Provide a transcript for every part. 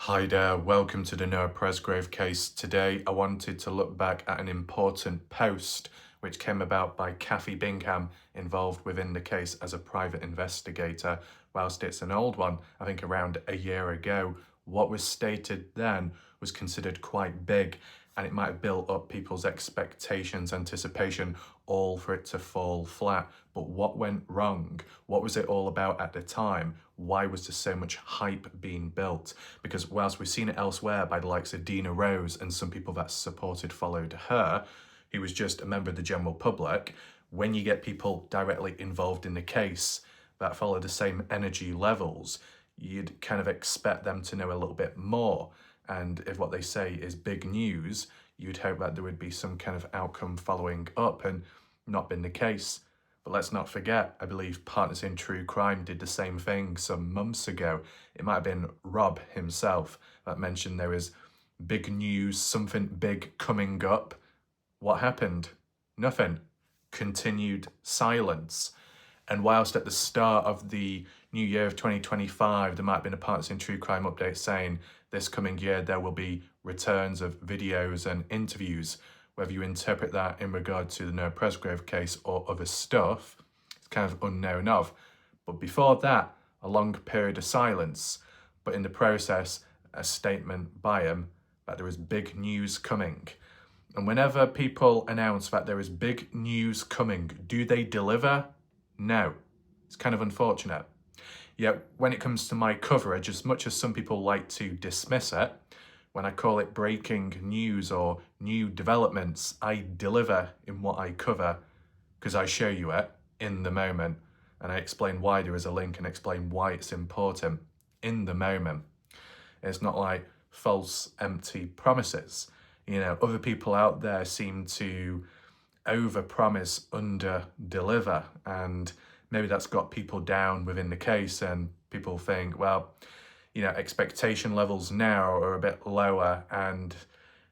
Hi there, welcome to the Noah Presgrove case. Today I wanted to look back at an important post which came about by Bingham, involved within the case as a private investigator. Whilst it's an old one, I think around a year ago, what was stated then was considered quite big, and it might have built up people's expectations, anticipation, all for it to fall flat. But what went wrong? What was it all about at the time? Why was there so much hype being built? Because whilst we've seen it elsewhere by the likes of Dina Rose and some people that followed her, who was just a member of the general public, when you get people directly involved in the case that follow the same energy levels, you'd kind of expect them to know a little bit more. And if what they say is big news, you'd hope that there would be some kind of outcome following up, and not been the case. But let's not forget, I believe Partners in True Crime did the same thing some months ago. It might have been Rob himself that mentioned there was big news, something big coming up. What happened? Nothing. Continued silence. And whilst at the start of the new year of 2025, there might have been a Partners in True Crime update saying this coming year there will be returns of videos and interviews. Whether you interpret that in regard to the Noah Presgrove case or other stuff, it's kind of unknown of. But before that, a long period of silence, but in the process, a statement by him that there is big news coming. And whenever people announce that there is big news coming, do they deliver? No. It's kind of unfortunate. Yet when it comes to my coverage, as much as some people like to dismiss it, when I call it breaking news or new developments, I deliver in what I cover because I show you it in the moment, and I explain why there is a link and explain why it's important in the moment. It's not like false, empty promises. Other people out there seem to over-promise, under-deliver, and maybe that's got people down within the case, and people think, well, expectation levels now are a bit lower and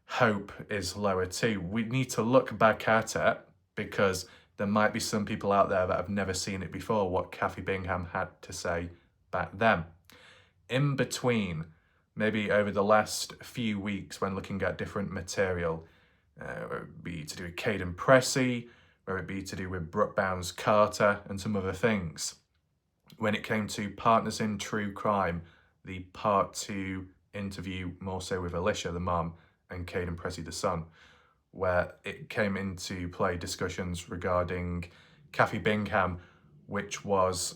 hope is lower too. We need to look back at it because there might be some people out there that have never seen it before, what Bingham had to say back then. In between, maybe over the last few weeks when looking at different material, whether it be to do with Kaden Pressy, whether it be to do with Carter and some other things. When it came to Partners in True Crime, the part 2 interview, more so with Alicia, the mum, and Kaden Pressy, the son, where it came into play discussions regarding Bingham, which was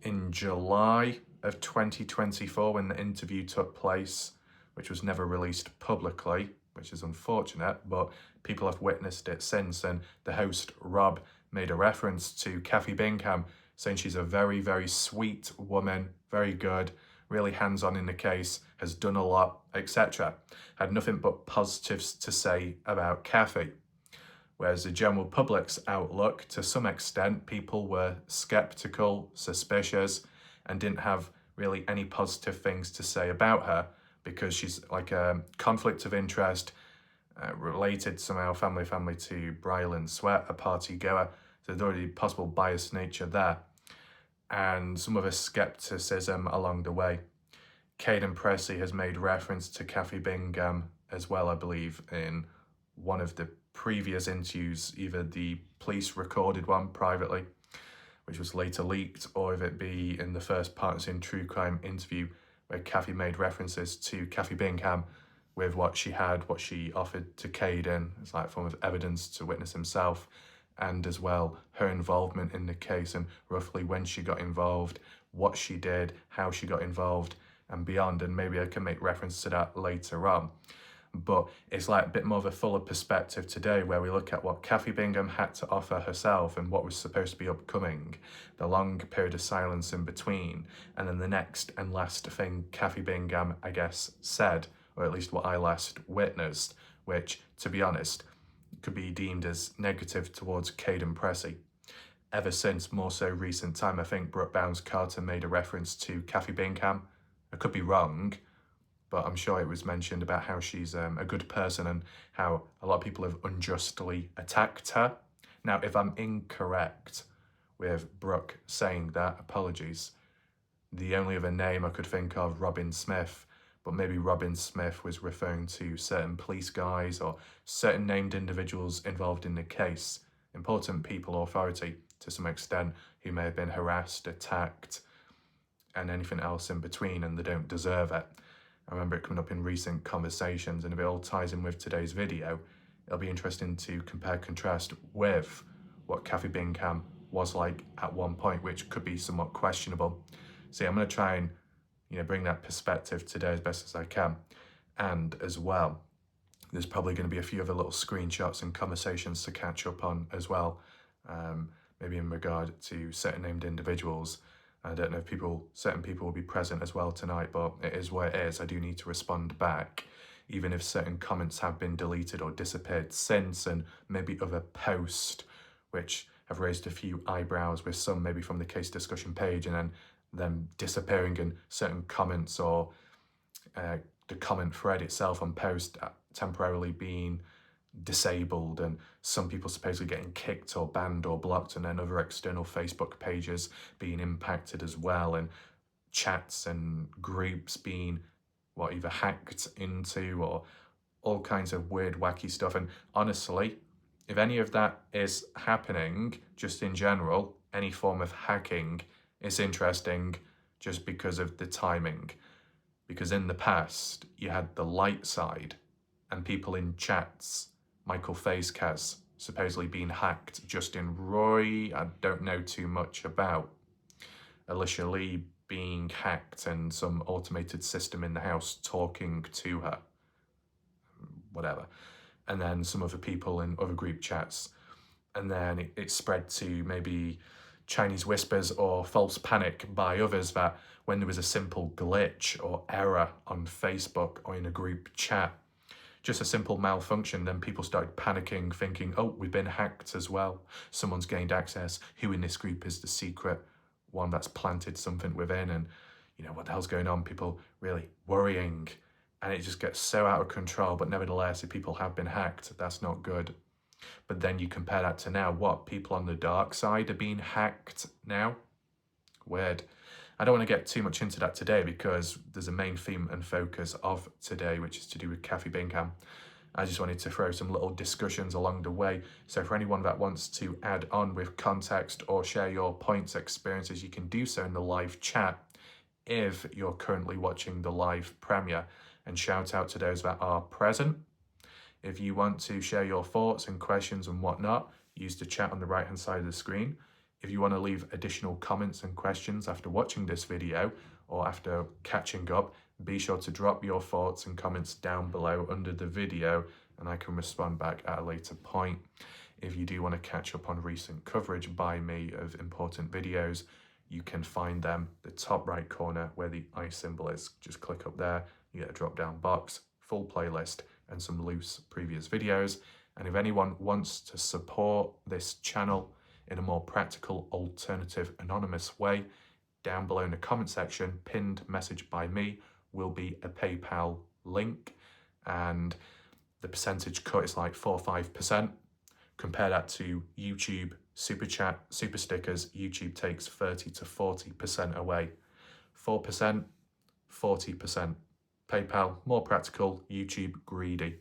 in July of 2024 when the interview took place, which was never released publicly, which is unfortunate, but people have witnessed it since. And the host, Rob, made a reference to Bingham, saying she's a very, very sweet woman, very good, really hands-on in the case, has done a lot, etc. Had nothing but positives to say about Kathy. Whereas the general public's outlook, to some extent, people were skeptical, suspicious, and didn't have really any positive things to say about her because she's like a conflict of interest, related somehow family to Brylan Sweat, a party goer. So there's already possible biased nature there, and some of a skepticism along the way. Kaden Pressy has made reference to Bingham as well, I believe, in one of the previous interviews, either the police recorded one privately, which was later leaked, or if it be in the first Partners in True Crime interview, where Kathy made references to Bingham with what she offered to Kaden as like a form of evidence to witness himself, and as well her involvement in the case and roughly when she got involved, what she did, how she got involved and beyond. And maybe I can make reference to that later on. But it's like a bit more of a fuller perspective today, where we look at what Bingham had to offer herself and what was supposed to be upcoming, the long period of silence in between, and then the next and last thing Bingham, I guess, said, or at least what I last witnessed, which, to be honest, could be deemed as negative towards Kaden Pressy. Ever since more so recent time, I think Carter made a reference to Bingham. I could be wrong, but I'm sure it was mentioned about how she's a good person and how a lot of people have unjustly attacked her. Now, if I'm incorrect with Brooke saying that, apologies. The only other name I could think of, Robin Smith, but maybe Robin Smith was referring to certain police guys or certain named individuals involved in the case, important people, authority to some extent, who may have been harassed, attacked, and anything else in between, and they don't deserve it. I remember it coming up in recent conversations, and if it all ties in with today's video, it'll be interesting to compare contrast with what Kathy Bingham was like at one point, which could be somewhat questionable. See, I'm going to try and bring that perspective today as best as I can. And as well, there's probably going to be a few other little screenshots and conversations to catch up on as well, maybe in regard to certain named individuals. I don't know if certain people will be present as well tonight, but it is what it is. I do need to respond back, even if certain comments have been deleted or disappeared since, and maybe other posts which have raised a few eyebrows with some maybe from the case discussion page, and then them disappearing in certain comments, or the comment thread itself on post temporarily being disabled, and some people supposedly getting kicked or banned or blocked, and then other external Facebook pages being impacted as well, and chats and groups being either hacked into, or all kinds of weird wacky stuff. And honestly, if any of that is happening just in general, any form of hacking is interesting just because of the timing. Because in the past, you had the light side and people in chats, Michael Facecas supposedly being hacked, Justin Roy, I don't know too much about, Alicia Lee being hacked and some automated system in the house talking to her, whatever. And then some other people in other group chats. And then it spread to maybe Chinese whispers or false panic by others that when there was a simple glitch or error on Facebook or in a group chat, just a simple malfunction, then people started panicking, thinking, oh, we've been hacked as well. Someone's gained access. Who in this group is the secret one that's planted something within? And, what the hell's going on? People really worrying. And it just gets so out of control. But nevertheless, if people have been hacked, that's not good. But then you compare that to now, people on the dark side are being hacked now? Weird. I don't want to get too much into that today because there's a main theme and focus of today, which is to do with Kathy Bingham. I just wanted to throw some little discussions along the way. So for anyone that wants to add on with context or share your points, experiences, you can do so in the live chat if you're currently watching the live premiere. And shout out to those that are present. If you want to share your thoughts and questions and whatnot, use the chat on the right hand side of the screen. If you want to leave additional comments and questions after watching this video or after catching up, be sure to drop your thoughts and comments down below under the video and I can respond back at a later point. If you do want to catch up on recent coverage by me of important videos, you can find them the top right corner where the I symbol is. Just click up there, you get a drop down box, full playlist and some loose previous videos. And if anyone wants to support this channel in a more practical, alternative, anonymous way, down below in the comment section, pinned message by me, will be a PayPal link. And the percentage cut is like 4 or 5%. Compare that to YouTube, Super Chat, Super Stickers. YouTube takes 30 to 40% away. 4%, 40%. PayPal, more practical, YouTube, greedy.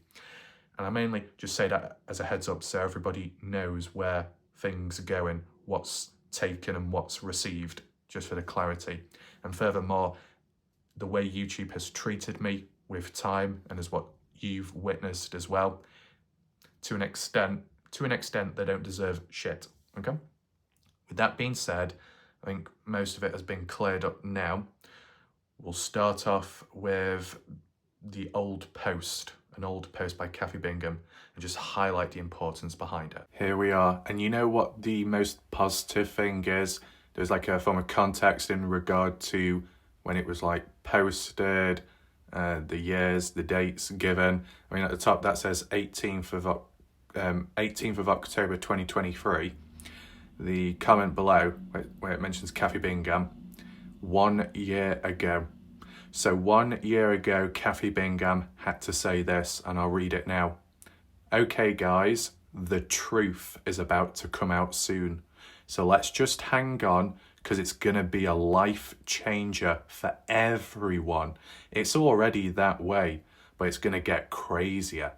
And I mainly just say that as a heads up so everybody knows where things are going, what's taken and what's received, just for the clarity. And furthermore, the way YouTube has treated me with time, and is what you've witnessed as well, to an extent they don't deserve shit, okay? With that being said, I think most of it has been cleared up now. We'll start off with the old post, an old post by Kathy Bingham, and just highlight the importance behind it. Here we are, and you know what the most positive thing is? There's like a form of context in regard to when it was like posted, the years, the dates given. I mean, at the top that says 18th of October 2023. The comment below, where it mentions Kathy Bingham, 1 year ago. So 1 year ago, Kathy Bingham had to say this, and I'll read it now. Okay, guys, the truth is about to come out soon. So let's just hang on, because it's going to be a life changer for everyone. It's already that way, but it's going to get crazier.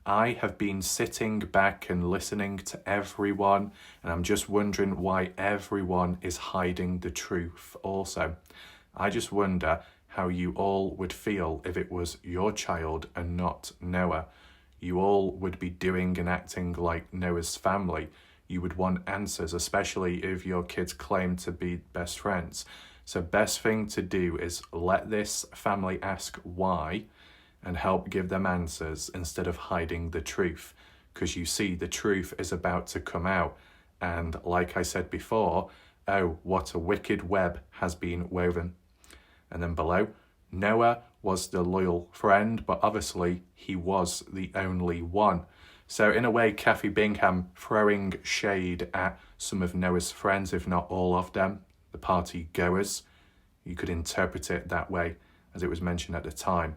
I have been sitting back and listening to everyone, and I'm just wondering why everyone is hiding the truth also. I just wonder how you all would feel if it was your child and not Noah. You all would be doing and acting like Noah's family. You would want answers, especially if your kids claim to be best friends. So best thing to do is let this family ask why and help give them answers instead of hiding the truth. Because you see, the truth is about to come out. And like I said before, oh, what a wicked web has been woven. And then below, Noah was the loyal friend, but obviously he was the only one. So in a way, Kathy Bingham throwing shade at some of Noah's friends, if not all of them, the party goers. You could interpret it that way, as it was mentioned at the time.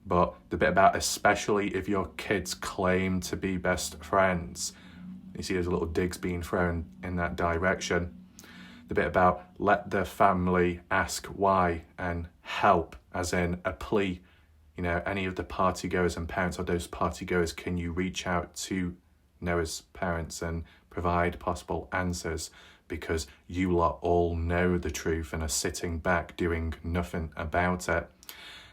But the bit about especially if your kids claim to be best friends, you see there's little digs being thrown in that direction. The bit about let the family ask why and help, as in a plea. You know, any of the party goers and parents of those party goers, can you reach out to Noah's parents and provide possible answers? Because you lot all know the truth and are sitting back doing nothing about it.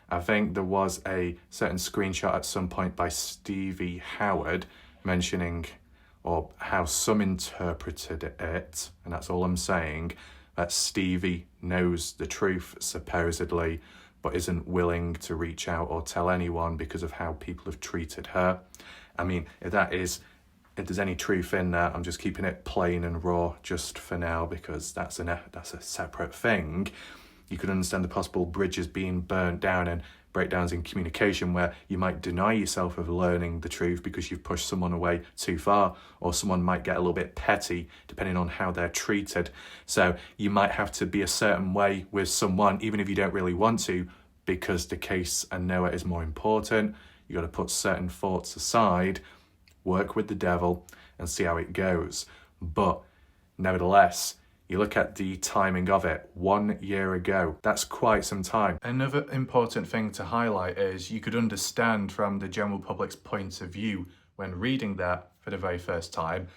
I think there was a certain screenshot at some point by Stevie Howard mentioning, or how some interpreted it, and that's all I'm saying, that Stevie knows the truth, supposedly, but isn't willing to reach out or tell anyone because of how people have treated her. I mean, if there's any truth in that, I'm just keeping it plain and raw just for now, because that's a separate thing. You could understand the possible bridges being burnt down and breakdowns in communication where you might deny yourself of learning the truth because you've pushed someone away too far, or someone might get a little bit petty depending on how they're treated. So you might have to be a certain way with someone, even if you don't really want to, because the case and Noah is more important. You got to put certain thoughts aside, work with the devil and see how it goes. But nevertheless, you look at the timing of it, 1 year ago, that's quite some time. Another important thing to highlight is you could understand from the general public's point of view when reading that for the very first time.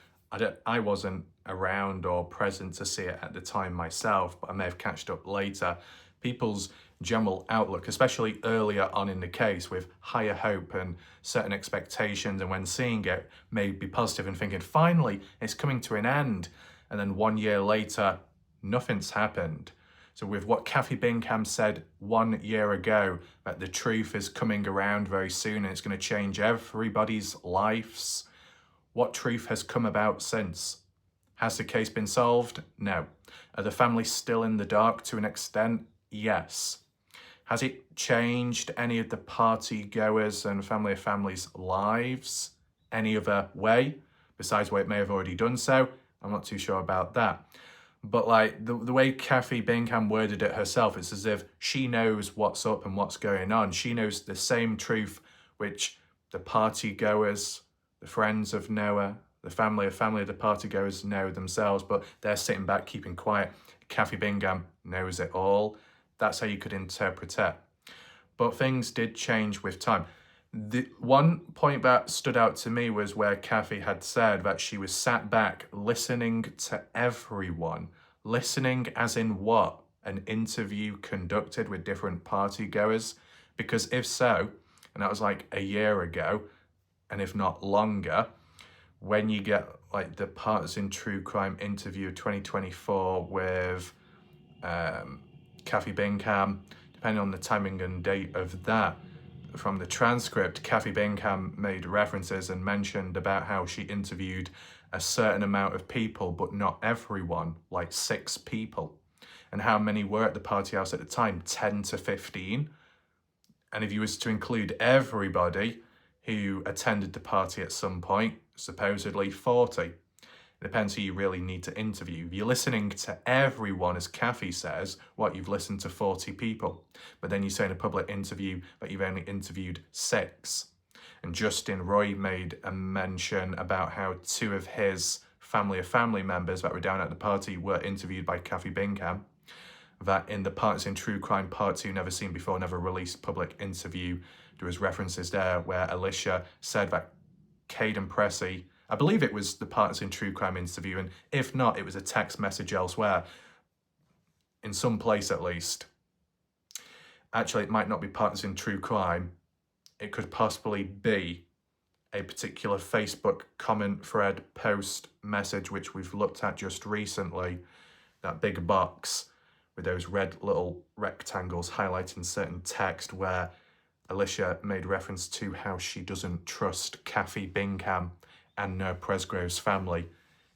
I wasn't around or present to see it at the time myself, but I may have catched up later. People's general outlook, especially earlier on in the case with higher hope and certain expectations, and when seeing it may be positive and thinking, finally, it's coming to an end. And then 1 year later, nothing's happened. So with what Kathy Bingham said 1 year ago, that the truth is coming around very soon and it's going to change everybody's lives, what truth has come about since? Has the case been solved? No. Are the families still in the dark to an extent? Yes. Has it changed any of the party goers and family of families' lives any other way, besides what it may have already done so? I'm not too sure about that. But like the way Kathy Bingham worded it herself, it's as if she knows what's up and what's going on. She knows the same truth which the party goers, the friends of Noah, the family of the party goers know themselves, but they're sitting back keeping quiet. Kathy Bingham knows it all. That's how you could interpret it. But things did change with time. The one point that stood out to me was where Kathy had said that she was sat back listening to everyone. Listening as in what? An interview conducted with different party goers? Because if so, and that was like a year ago, and if not longer, when you get like the Partisan True Crime interview 2024 with Kathy Bingham, depending on the timing and date of that, from the transcript, Kathy Bingham made references and mentioned about how she interviewed a certain amount of people, but not everyone, like 6 people. And how many were at the party house at the time? 10 to 15. And if you was to include everybody who attended the party at some point, supposedly 40. It depends who you really need to interview. If you're listening to everyone, as Kathy says, you've listened to 40 people. But then you say in a public interview that you've only interviewed 6. And Justin Roy made a mention about how 2 of his family members that were down at the party were interviewed by Kathy Bingham. That in the Partners in True Crime Part 2 Never Seen Before, Never Released public interview, there was references there where Alicia said that Kaden Pressy, I believe it was the Partners in True Crime interview, and if not, it was a text message elsewhere, in some place at least. Actually, it might not be Partners in True Crime. It could possibly be a particular Facebook comment thread, post, message, which we've looked at just recently, that big box with those red little rectangles highlighting certain text, where Alicia made reference to how she doesn't trust Kathy Bingham and Noah Presgrove's family.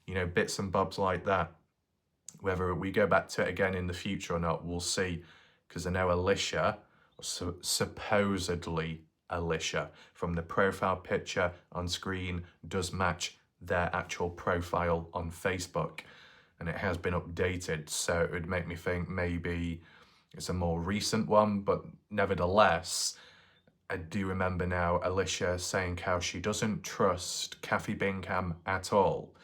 You know, bits and bobs like that. Whether we go back to it again in the future or not, we'll see. Because I know Alicia, supposedly Alicia, from the profile picture on screen, does match their actual profile on Facebook. And it has been updated, so it would make me think maybe it's a more recent one, but nevertheless, I do remember now Alicia saying how she doesn't trust Kathy Bingham at all,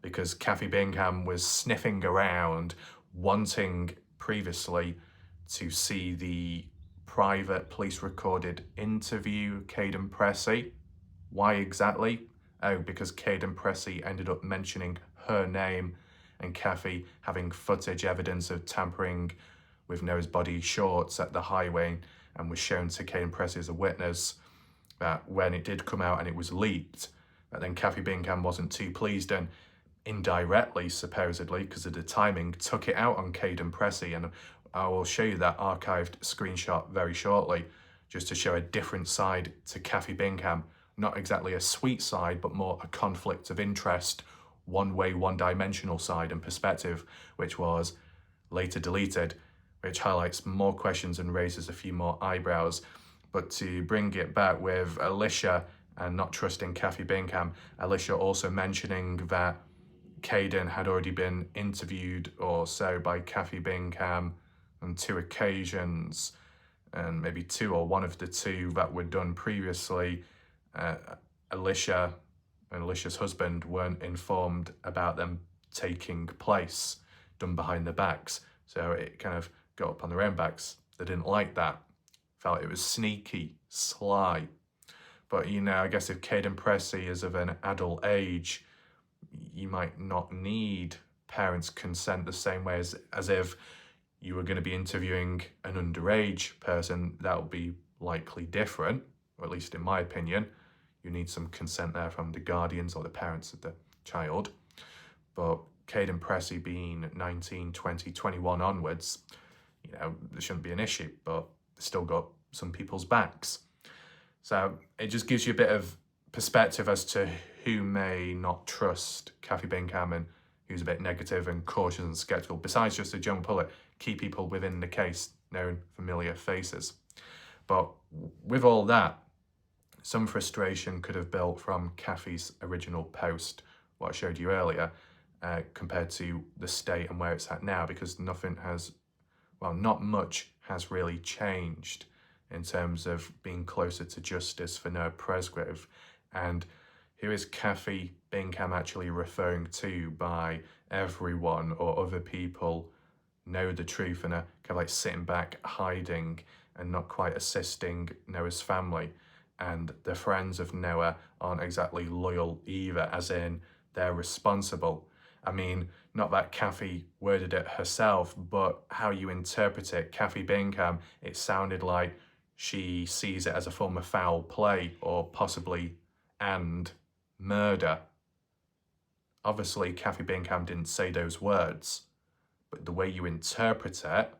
because Kathy Bingham was sniffing around, wanting previously to see the private police recorded interview Kaden Pressy. Why exactly? Oh, because Kaden Pressy ended up mentioning her name and Kathy having footage evidence of tampering with Noah's body shorts at the highway, and was shown to Kaden Pressy as a witness, that when it did come out and it was leaked, that then Kathy Bingham wasn't too pleased and indirectly, supposedly, because of the timing, took it out on Kaden Pressy. And I will show you that archived screenshot very shortly, just to show a different side to Kathy Bingham. Not exactly a sweet side, but more a conflict of interest, one-way, one-dimensional side and perspective, which was later deleted, which highlights more questions and raises a few more eyebrows. But to bring it back with Alicia and not trusting Kathy Bingham, Alicia also mentioning that Kaden had already been interviewed or so by Kathy Bingham on 2 occasions, and maybe 2 or one of the 2 that were done previously. Alicia and Alicia's husband weren't informed about them taking place, done behind their backs. So it kind of got up on their own backs. They didn't like that. Felt it was sneaky, sly. But, you know, I guess if Kaden Pressy is of an adult age, you might not need parents' consent the same way as if you were going to be interviewing an underage person. That would be likely different, or at least in my opinion. You need some consent there from the guardians or the parents of the child. But Kaden Pressy being 19, 20, 21 onwards, you know, there shouldn't be an issue, but they still got some people's backs. So it just gives you a bit of perspective as to who may not trust Kathy Bingham and who's a bit negative and cautious and sceptical, besides just the general public, key people within the case, known familiar faces. But with all that, some frustration could have built from Kathy's original post, what I showed you earlier, compared to the state and where it's at now, because nothing has, well, not much has really changed in terms of being closer to justice for Noah Presgrove. And who is Kathy Bingham actually referring to by everyone or other people know the truth and are kind of like sitting back, hiding and not quite assisting Noah's family? And the friends of Noah aren't exactly loyal either, as in they're responsible. I mean, not that Kathy worded it herself, but how you interpret it, Kathy Bingham, it sounded like she sees it as a form of foul play or possibly and murder. Obviously, Kathy Bingham didn't say those words, but the way you interpret it,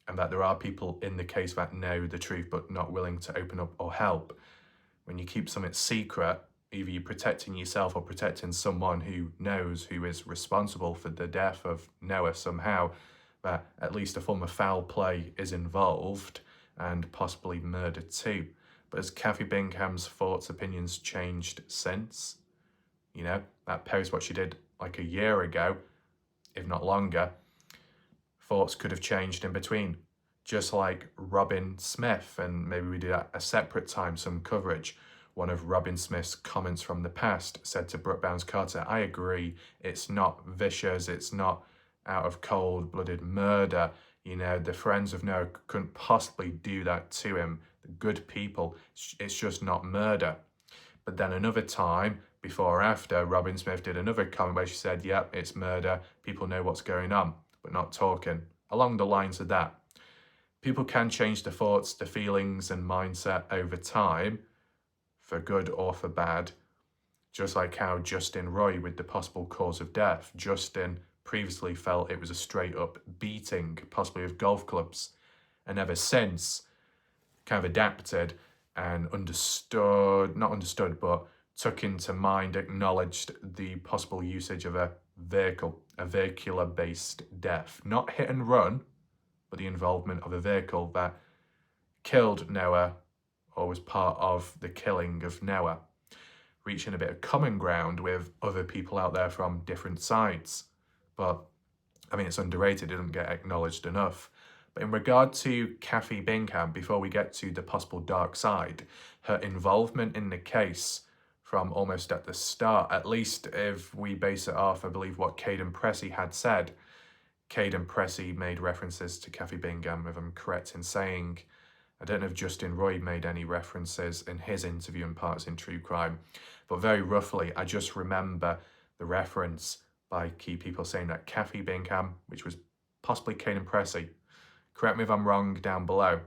and that there are people in the case that know the truth but not willing to open up or help. When you keep something secret, either you're protecting yourself or protecting someone who knows, who is responsible for the death of Noah somehow, that at least a form of foul play is involved and possibly murder too. But has Kathy Bingham's thoughts, opinions changed since? You know, that post, what she did like a year ago, if not longer, thoughts could have changed in between. Just like Robin Smith, and maybe we did at a separate time some coverage, one of Robin Smith's comments from the past, said to Brooke Bounds-Carter, I agree, it's not vicious, it's not out of cold-blooded murder. You know, the friends of Noah couldn't possibly do that to him. The good people, it's just not murder. But then another time, before or after, Robin Smith did another comment where she said, yep, it's murder, people know what's going on, but not talking. Along the lines of that. People can change their thoughts, their feelings and mindset over time, for good or for bad. Just like how Justin Roy, with the possible cause of death, Justin previously felt it was a straight up beating, possibly of golf clubs, and ever since kind of adapted and took into mind, acknowledged the possible usage of a vehicular based death. Not hit and run, but the involvement of a vehicle that killed Noah or was part of the killing of Noah, reaching a bit of common ground with other people out there from different sides. But I mean, it's underrated, it doesn't get acknowledged enough. But in regard to Kathy Bingham, before we get to the possible dark side, her involvement in the case from almost at the start, at least if we base it off, I believe, what Kaden Pressy had said. Kaden Pressy made references to Kathy Bingham, if I'm correct in saying. I don't know if Justin Roy made any references in his interview and parts in True Crime, but very roughly, I just remember the reference by key people saying that Kathy Bingham, which was possibly Kaden Pressy, correct me if I'm wrong down below,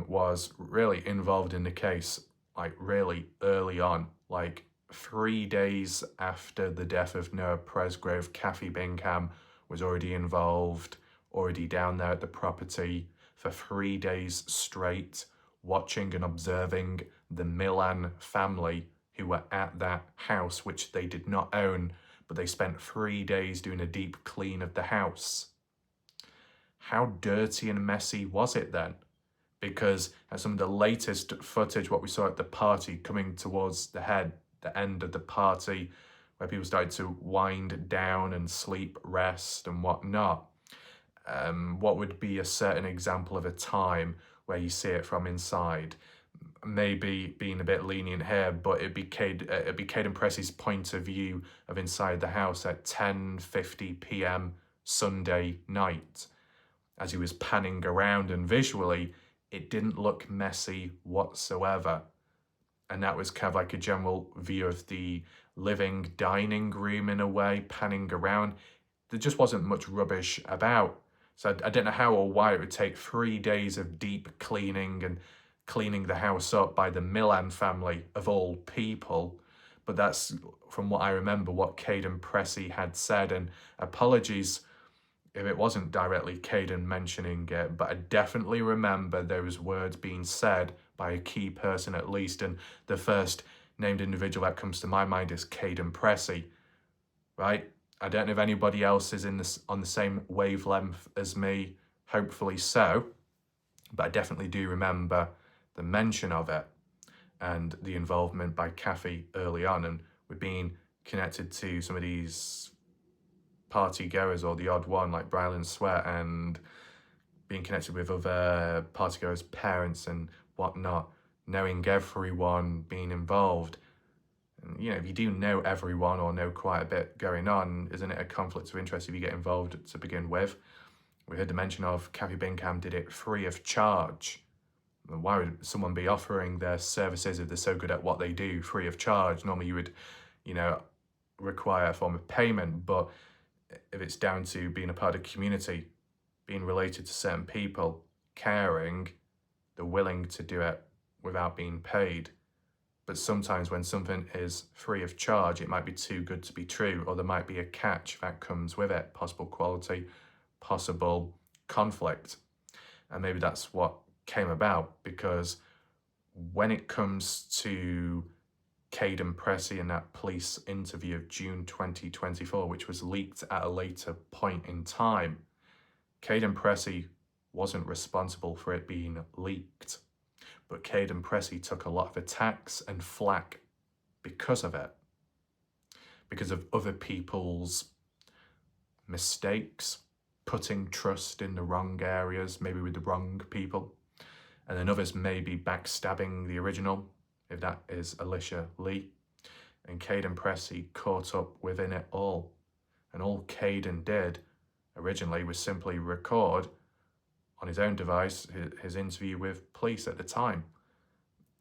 was really involved in the case, like really early on, like 3 days after the death of Noah Presgrove. Kathy Bingham was already involved, already down there at the property for 3 days straight, watching and observing the Milan family who were at that house, which they did not own, but they spent 3 days doing a deep clean of the house. How dirty and messy was it then? Because at some of the latest footage, what we saw at the party coming towards the end of the party, where people started to wind down and sleep, rest and whatnot, what would be a certain example of a time where you see it from inside? Maybe being a bit lenient here, but it'd be Kaden Pressy's point of view of inside the house at 10:50 p.m. Sunday night. As he was panning around, and visually, it didn't look messy whatsoever. And that was kind of like a general view of the living dining room in a way, panning around. There just wasn't much rubbish about. So I don't know how or why it would take 3 days of deep cleaning and cleaning the house up by the Milan family, of all people. But that's, from what I remember, what Kaden Pressy had said. And apologies if it wasn't directly Kaden mentioning it, but I definitely remember those words being said by a key person at least, and the first named individual that comes to my mind is Kaden Pressy, right? I don't know if anybody else is on the same wavelength as me, hopefully so, but I definitely do remember the mention of it and the involvement by Kathy early on, and with being connected to some of these party goers or the odd one like Brylan Sweat, and being connected with other party goers' parents and whatnot, knowing everyone, being involved. And, you know, if you do know everyone or know quite a bit going on, isn't it a conflict of interest if you get involved to begin with? We heard the mention of Kathy Bingham did it free of charge. Why would someone be offering their services if they're so good at what they do free of charge? Normally you would, you know, require a form of payment, but if it's down to being a part of the community, being related to certain people, caring, they're willing to do it without being paid. But sometimes when something is free of charge, it might be too good to be true, or there might be a catch that comes with it, possible quality, possible conflict. And maybe that's what came about, because when it comes to Kaden Pressy in that police interview of June 2024, which was leaked at a later point in time, Kaden Pressy wasn't responsible for it being leaked, but Kaden Pressy took a lot of attacks and flack because of it, because of other people's mistakes, putting trust in the wrong areas, maybe with the wrong people, and then others maybe backstabbing the original, if that is Alicia Lee. And Kaden Pressy caught up within it all. And all Kaden did originally was simply record on his own device his interview with police at the time.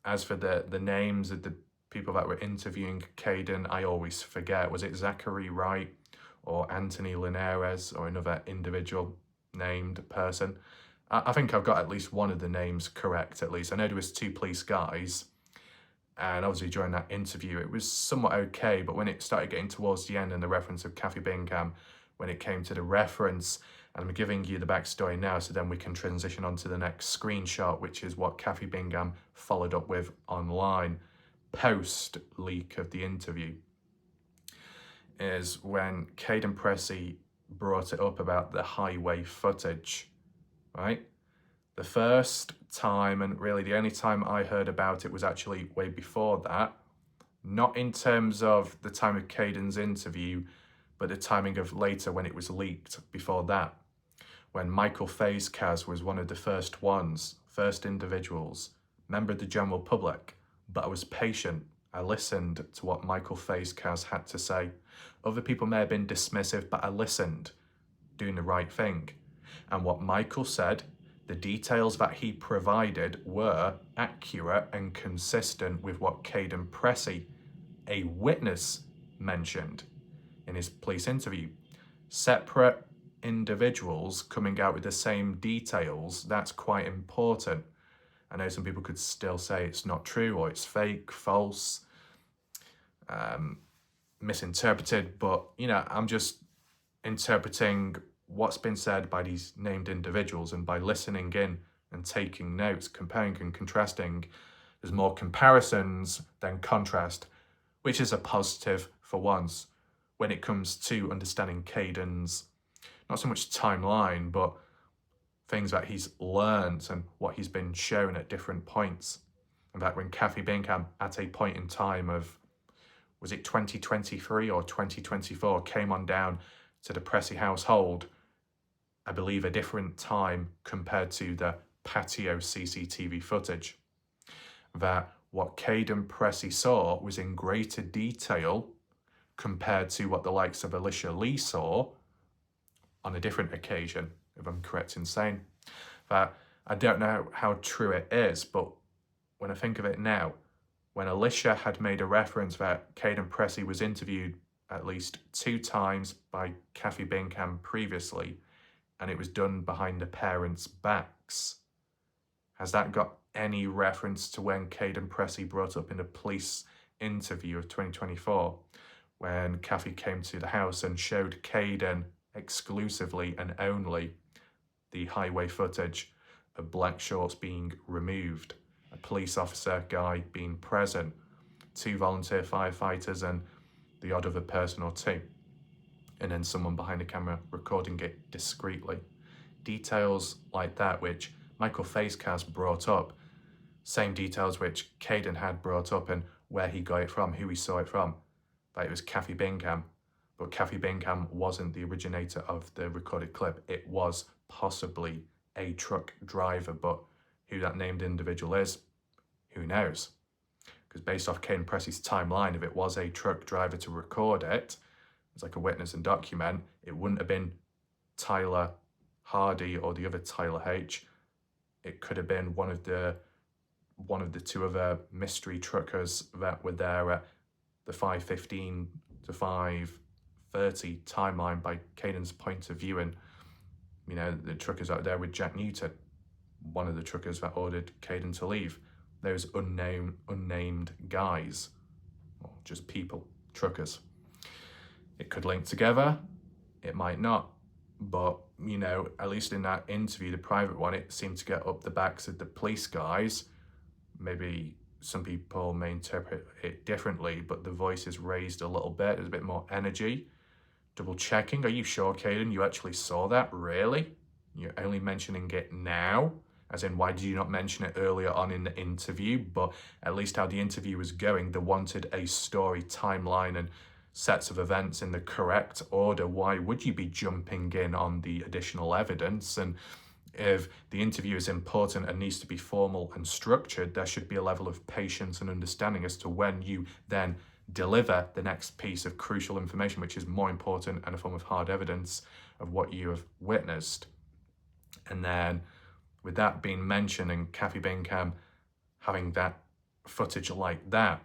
As for the names of the people that were interviewing Kaden, I always forget. Was it Zachary Wright or Anthony Linares or another individual named person? I think I've got at least one of the names correct, at least. I know there was 2 police guys, and obviously during that interview it was somewhat okay, but when it started getting towards the end and the reference of Kathy Bingham, when it came to the reference, and I'm giving you the backstory now so then we can transition on to the next screenshot, which is what Kathy Bingham followed up with online post-leak of the interview, is when Kaden Pressy brought it up about the highway footage, right? The first time, and really the only time I heard about it was actually way before that, not in terms of the time of Kaden's interview, but the timing of later when it was leaked before that, when Michael Faizkaz was one of the first individuals, member of the general public, but I was patient. I listened to what Michael Faizkaz had to say. Other people may have been dismissive, but I listened, doing the right thing. And what Michael said, the details that he provided were accurate and consistent with what Kaden Pressy, a witness, mentioned in his police interview. Separate individuals coming out with the same details, that's quite important. I know some people could still say it's not true or it's fake, false, misinterpreted, but I'm just interpreting what's been said by these named individuals, and by listening in and taking notes, comparing and contrasting, there's more comparisons than contrast, which is a positive for once when it comes to understanding Kaden's, not so much timeline, but things that he's learned and what he's been shown at different points. In fact, when Kathy Bingham, at a point in time of, was it 2023 or 2024, came on down to the Pressy household, I believe a different time compared to the patio CCTV footage, that what Kaden Pressy saw was in greater detail compared to what the likes of Alicia Lee saw on a different occasion, if I'm correct in saying. That I don't know how true it is, but when I think of it now, when Alicia had made a reference that Kaden Pressy was interviewed at least 2 times by Kathy Bingham previously, and it was done behind the parents' backs, has that got any reference to when Kaden Pressy brought up in a police interview of 2024, when Kathy came to the house and showed Kaden exclusively and only the highway footage of black shorts being removed, a police officer guy being present, 2 volunteer firefighters and the odd other person or 2, and then someone behind the camera recording it discreetly. Details like that which Michael Faizkaz brought up, same details which Kaden had brought up and where he got it from, who he saw it from, that it was Kathy Bingham, but Kathy Bingham wasn't the originator of the recorded clip. It was possibly a truck driver, but who that named individual is, who knows? Because based off Kaden Pressy's timeline, if it was a truck driver to record it, it's like a witness and document, it wouldn't have been Tyler Hardy or the other Tyler H. It could have been one of the 2 other mystery truckers that were there at the 5:15 to 5:30 timeline by Kaden's point of view. And the truckers out there with Jack Newton, one of the truckers that ordered Kaden to leave. Those unnamed guys, or just people, truckers. It could link together, it might not, but at least in that interview, the private one, it seemed to get up the backs of the police guys. Maybe some people may interpret it differently, but the voice is raised a little bit, there's a bit more energy. Double checking, are you sure, Kaden, you actually saw that? Really? You're only mentioning it now? As in, why did you not mention it earlier on in the interview? But at least how the interview was going, they wanted a story timeline and sets of events in the correct order. Why would you be jumping in on the additional evidence? And If the interview is important and needs to be formal and structured, there should be a level of patience and understanding as to when you then deliver the next piece of crucial information, which is more important and a form of hard evidence of what you have witnessed. And then with that being mentioned and Kathy Bingham having that footage like that,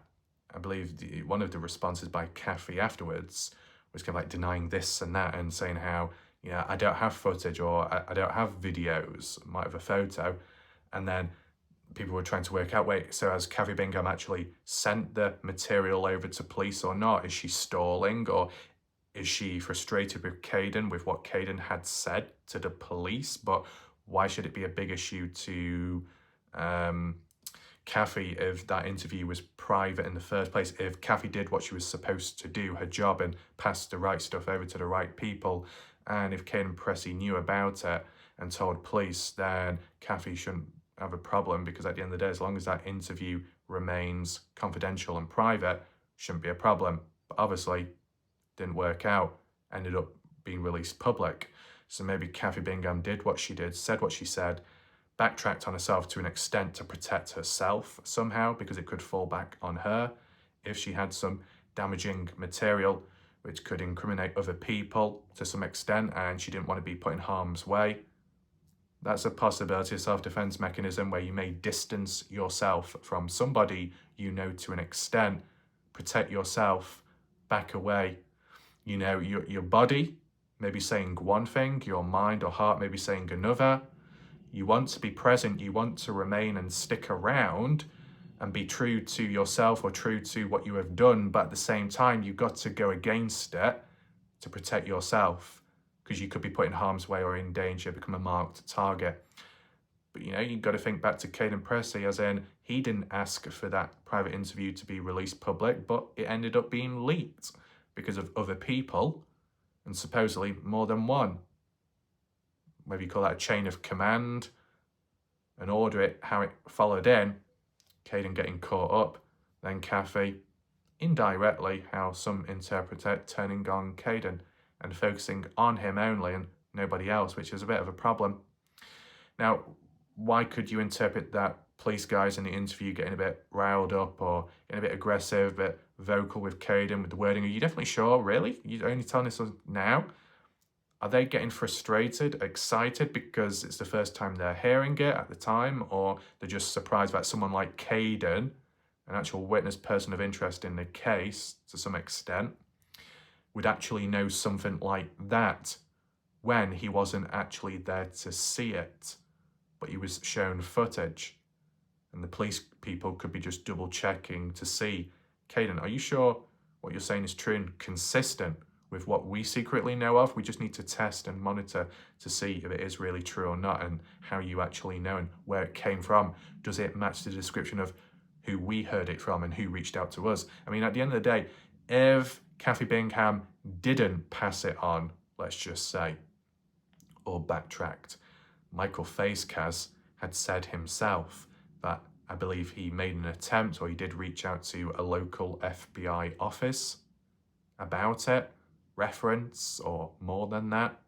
I believe one of the responses by Kathy afterwards was kind of like denying this and that and saying how, I don't have footage or I don't have videos, I might have a photo. And then people were trying to work out, wait, so has Kathy Bingham actually sent the material over to police or not? Is she stalling, or is she frustrated with Kaden, with what Kaden had said to the police? But why should it be a big issue to Kathy if that interview was private in the first place? If Kathy did what she was supposed to do, her job, and passed the right stuff over to the right people, and if Kaden Pressy knew about it and told police, then Kathy shouldn't have a problem, because at the end of the day, as long as that interview remains confidential and private, shouldn't be a problem. But obviously, didn't work out, ended up being released public. So maybe Kathy Bingham did what she did, said what she said, backtracked on herself to an extent to protect herself somehow, because it could fall back on her if she had some damaging material which could incriminate other people to some extent, and she didn't want to be put in harm's way. That's a possibility, a self-defense mechanism where you may distance yourself from somebody to an extent, protect yourself, back away. Your body may be saying one thing, your mind or heart may be saying another. You want to be present, you want to remain and stick around and be true to yourself or true to what you have done, but at the same time, you've got to go against it to protect yourself, because you could be put in harm's way or in danger, become a marked target. But you've got to think back to Kaden Pressy, as in, he didn't ask for that private interview to be released public, but it ended up being leaked because of other people, and supposedly more than one. Maybe you call that a chain of command, and order it how it followed in. Kaden getting caught up, then Kathy, indirectly, how some interpret it, turning on Kaden and focusing on him only and nobody else, which is a bit of a problem. Now, why could you interpret that police guys in the interview getting a bit riled up or getting a bit aggressive, a bit vocal with Kaden, with the wording? Are you definitely sure, really? You're only telling us now? Are they getting frustrated, excited because it's the first time they're hearing it at the time, or they're just surprised that someone like Kaden, an actual witness, person of interest in the case to some extent, would actually know something like that when he wasn't actually there to see it, but he was shown footage? And the police people could be just double checking to see, Kaden, are you sure what you're saying is true and consistent with what we secretly know of? We just need to test and monitor to see if it is really true or not, and how you actually know and where it came from. Does it match the description of who we heard it from and who reached out to us? I mean, at the end of the day, if Kathy Bingham didn't pass it on, let's just say, or backtracked, Michael Facekaz had said himself that I believe he made an attempt, or he did reach out to a local FBI office about it, reference or more than that,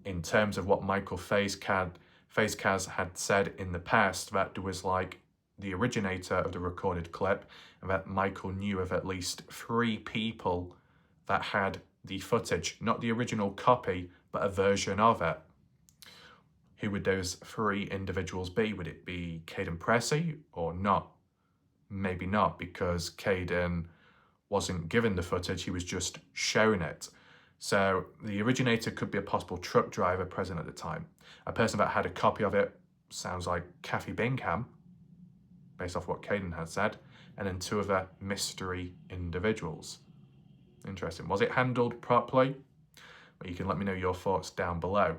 in terms of what Michael Facekaz had said in the past, that there was like the originator of the recorded clip, and that Michael knew of at least 3 people that had the footage, not the original copy, but a version of it. Who would those 3 individuals be? Would it be Kaden Pressy or not? Maybe not, because Kaden wasn't given the footage, he was just shown it. So the originator could be a possible truck driver present at the time. A person that had a copy of it sounds like Kathy Bingham, based off what Kaden had said, and then 2 other mystery individuals. Interesting. Was it handled properly? Well, you can let me know your thoughts down below.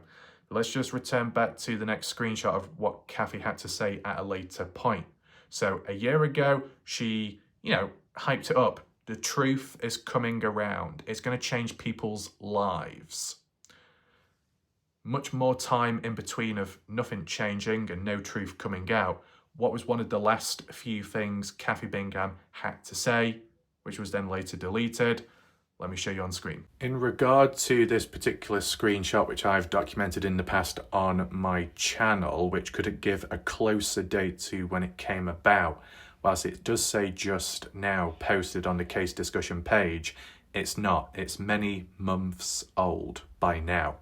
But let's just return back to the next screenshot of what Kathy had to say at a later point. So a year ago, she, hyped it up. The truth is coming around. It's going to change people's lives. Much more time in between of nothing changing and no truth coming out. What was one of the last few things Kathy Bingham had to say, which was then later deleted? Let me show you on screen. In regard to this particular screenshot, which I've documented in the past on my channel, which could give a closer date to when it came about, whilst it does say just now posted on the case discussion page, it's not. It's many months old by now.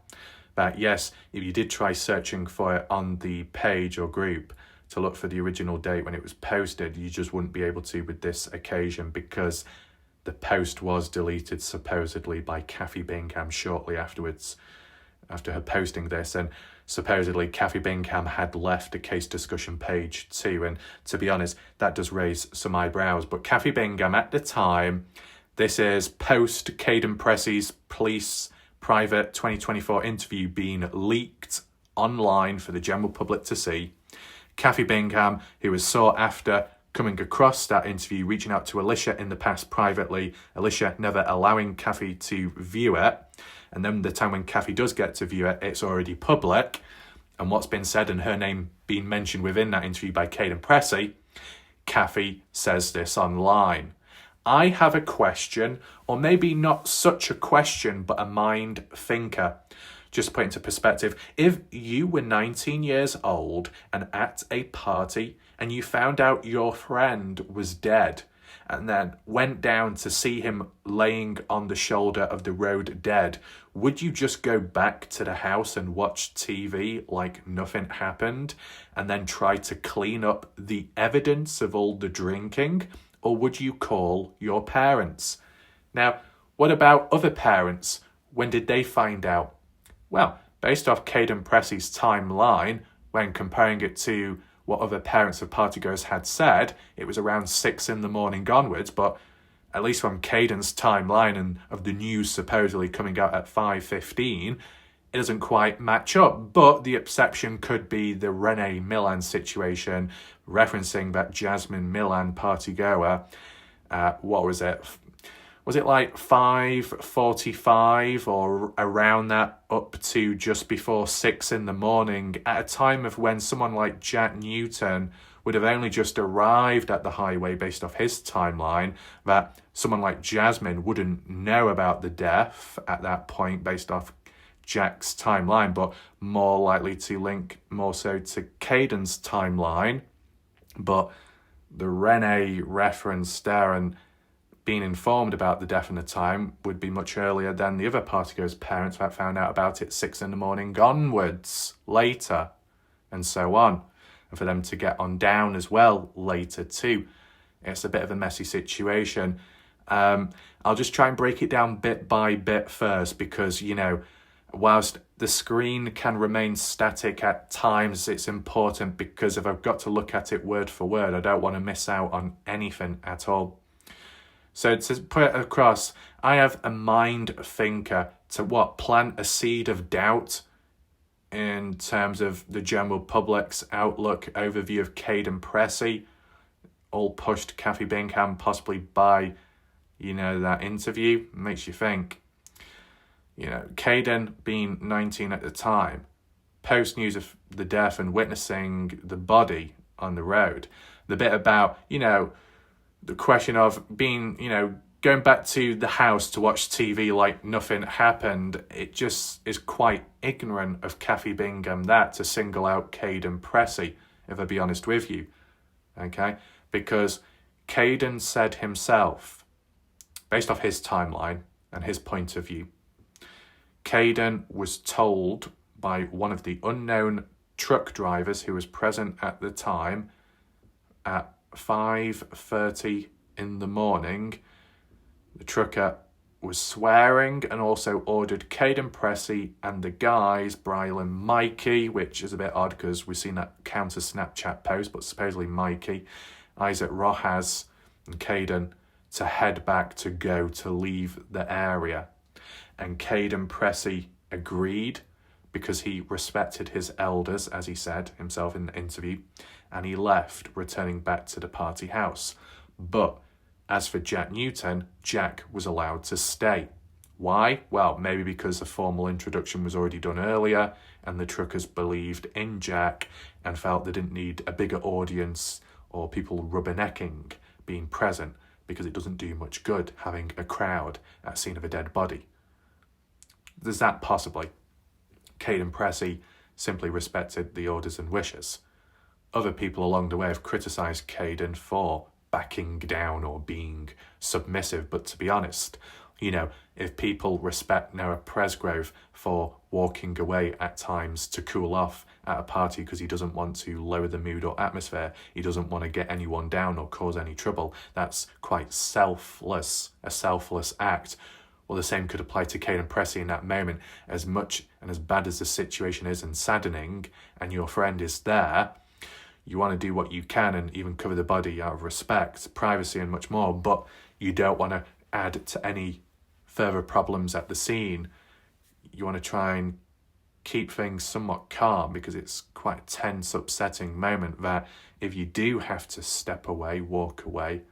But yes, if you did try searching for it on the page or group to look for the original date when it was posted, you just wouldn't be able to with this occasion, because the post was deleted supposedly by Kathy Bingham shortly afterwards, after her posting this, and supposedly Kathy Bingham had left the case discussion page too. And to be honest, that does raise some eyebrows. But Kathy Bingham at the time, this is post Kaden Pressy's police private 2024 interview being leaked online for the general public to see. Kathy Bingham, who was sought after, coming across that interview, reaching out to Alicia in the past privately, Alicia never allowing Kathy to view it, and then the time when Kathy does get to view it, it's already public, and what's been said and her name being mentioned within that interview by Kaden Pressy, Kathy says this online. I have a question, or maybe not such a question, but a mind thinker. Just to put into perspective, if you were 19 years old and at a party and you found out your friend was dead and then went down to see him laying on the shoulder of the road dead, would you just go back to the house and watch TV like nothing happened and then try to clean up the evidence of all the drinking? Or would you call your parents? Now, what about other parents? When did they find out? Well, based off Kaden Pressy's timeline, when comparing it to what other parents of partygoers had said, it was around 6 a.m. onwards, but at least from Kaden's timeline and of the news supposedly coming out at 5:15, it doesn't quite match up. But the exception could be the Renee Millan situation, referencing that Jasmine Millan partygoer. What was it? Was it like 5:45 or around that, up to just before 6 a.m, at a time of when someone like Jack Newton would have only just arrived at the highway based off his timeline, that someone like Jasmine wouldn't know about the death at that point based off Jack's timeline, but more likely to link more so to Kaden's timeline. But the Renee reference there and being informed about the death and the time would be much earlier than the other partygoers' parents that found out about it 6 a.m. onwards later, and so on. And for them to get on down as well later too. It's a bit of a messy situation. I'll just try and break it down bit by bit first, because, you know, whilst the screen can remain static at times, it's important, because if I've got to look at it word for word, I don't want to miss out on anything at all. So to put it across, I have a mind thinker to plant a seed of doubt in terms of the general public's outlook overview of Kaden Pressy, all pushed Kathy Bingham possibly by, you know, that interview. Makes you think. You know, Kaden being 19 at the time, post news of the death and witnessing the body on the road, the bit about, you know, the question of being, you know, going back to the house to watch TV like nothing happened, it just is quite ignorant of Kathy Bingham that to single out Kaden Pressy, if I be honest with you, okay? Because Kaden said himself, based off his timeline and his point of view, Kaden was told by one of the unknown truck drivers who was present at the time at 5:30 in the morning. The trucker was swearing and also ordered Kaden Pressy and the guys, Brylan Mikey, which is a bit odd because we've seen that counter Snapchat post, but supposedly Mikey, Isaac Rojas and Kaden, to head back to leave the area. And Kaden Pressy agreed because he respected his elders, as he said himself in the interview, and he left, returning back to the party house. But as for Jack Newton, Jack was allowed to stay. Why? Well, maybe because the formal introduction was already done earlier and the truckers believed in Jack and felt they didn't need a bigger audience or people rubbernecking being present because it doesn't do much good having a crowd at a scene of a dead body. There's that possibly. Kaden Pressy simply respected the orders and wishes. Other people along the way have criticised Kaden for backing down or being submissive, but to be honest, if people respect Noah Presgrove for walking away at times to cool off at a party because he doesn't want to lower the mood or atmosphere, he doesn't want to get anyone down or cause any trouble, that's quite selfless, a selfless act. Well, the same could apply to Kaden Pressy in that moment. As much and as bad as the situation is and saddening, and your friend is there, you want to do what you can and even cover the body out of respect, privacy and much more, but you don't want to add to any further problems at the scene. You want to try and keep things somewhat calm because it's quite a tense, upsetting moment that if you do have to step away, walk away,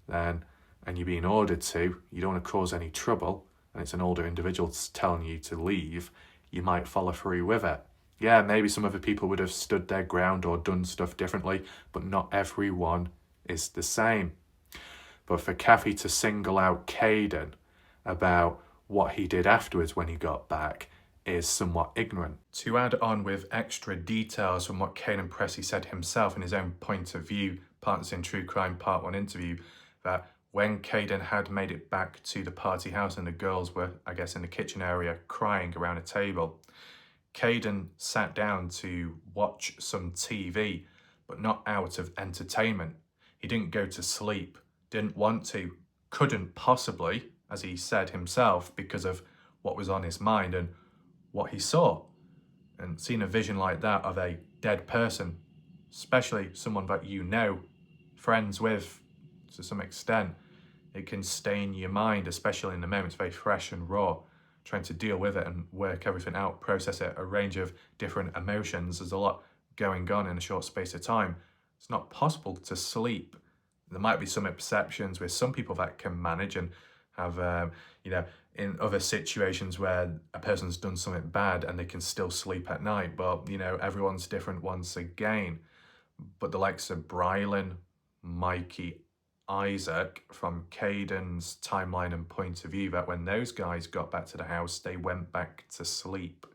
then, and you're being ordered to, you don't want to cause any trouble, and it's an older individual telling you to leave, you might follow through with it. Yeah, maybe some other people would have stood their ground or done stuff differently, but not everyone is the same. But for Kathy to single out Kaden about what he did afterwards when he got back is somewhat ignorant. To add on with extra details from what Kaden Pressy said himself in his own point of view, Partners in True Crime Part 1 interview, that when Kaden had made it back to the party house and the girls were, I guess, in the kitchen area crying around a table, Kaden sat down to watch some TV, but not out of entertainment. He didn't go to sleep, didn't want to, couldn't possibly, as he said himself, because of what was on his mind and what he saw. And seeing a vision like that of a dead person, especially someone that friends with to some extent, it can stain your mind, especially in the moment. It's very fresh and raw. Trying to deal with it and work everything out, process it, a range of different emotions. There's a lot going on in a short space of time. It's not possible to sleep. There might be some exceptions with some people that can manage and have, in other situations where a person's done something bad and they can still sleep at night. But, everyone's different once again. But the likes of Brylan, Mikey, Isaac, from Kaden's timeline and point of view, that when those guys got back to the house, they went back to sleep.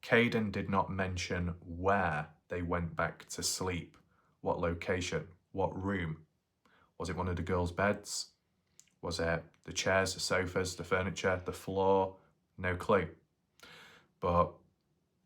Kaden did not mention where they went back to sleep, what location, what room. Was it one of the girls' beds? Was it the chairs, the sofas, the furniture, the floor? No clue. But,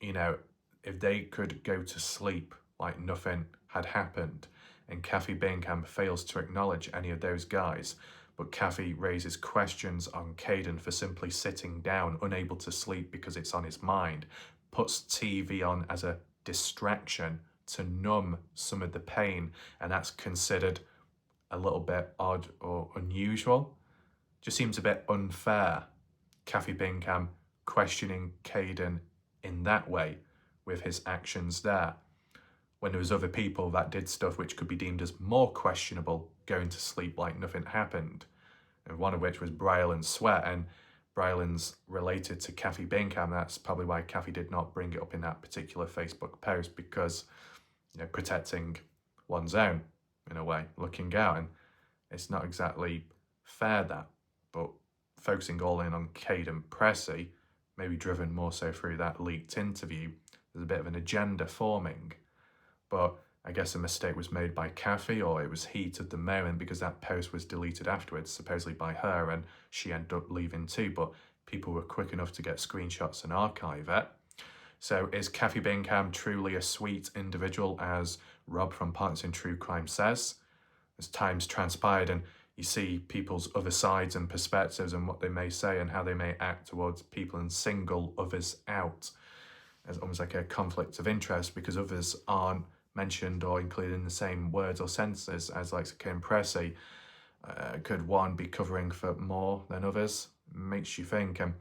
if they could go to sleep like nothing had happened, and Kathy Bingham fails to acknowledge any of those guys, but Kathy raises questions on Kaden for simply sitting down, unable to sleep because it's on his mind, puts TV on as a distraction to numb some of the pain, and that's considered a little bit odd or unusual. Just seems a bit unfair, Kathy Bingham questioning Kaden in that way with his actions there, when there was other people that did stuff which could be deemed as more questionable, going to sleep like nothing happened, and one of which was Brylan's sweat, and Brylan's related to Kathy Bingham. That's probably why Kathy did not bring it up in that particular Facebook post, because protecting one's own, in a way, looking out, and it's not exactly fair that, but focusing all in on Kaden Pressy, maybe driven more so through that leaked interview, there's a bit of an agenda forming. But I guess a mistake was made by Kathy, or it was heat of the moment, because that post was deleted afterwards, supposedly by her, and she ended up leaving too, but people were quick enough to get screenshots and archive it. So is Kathy Bingham truly a sweet individual, as Rob from Partners in True Crime says? As time's transpired and you see people's other sides and perspectives and what they may say and how they may act towards people and single others out, as almost like a conflict of interest, because others aren't mentioned or included in the same words or sentences as like Kaden Pressy. Could one be covering for more than others? Makes you think. And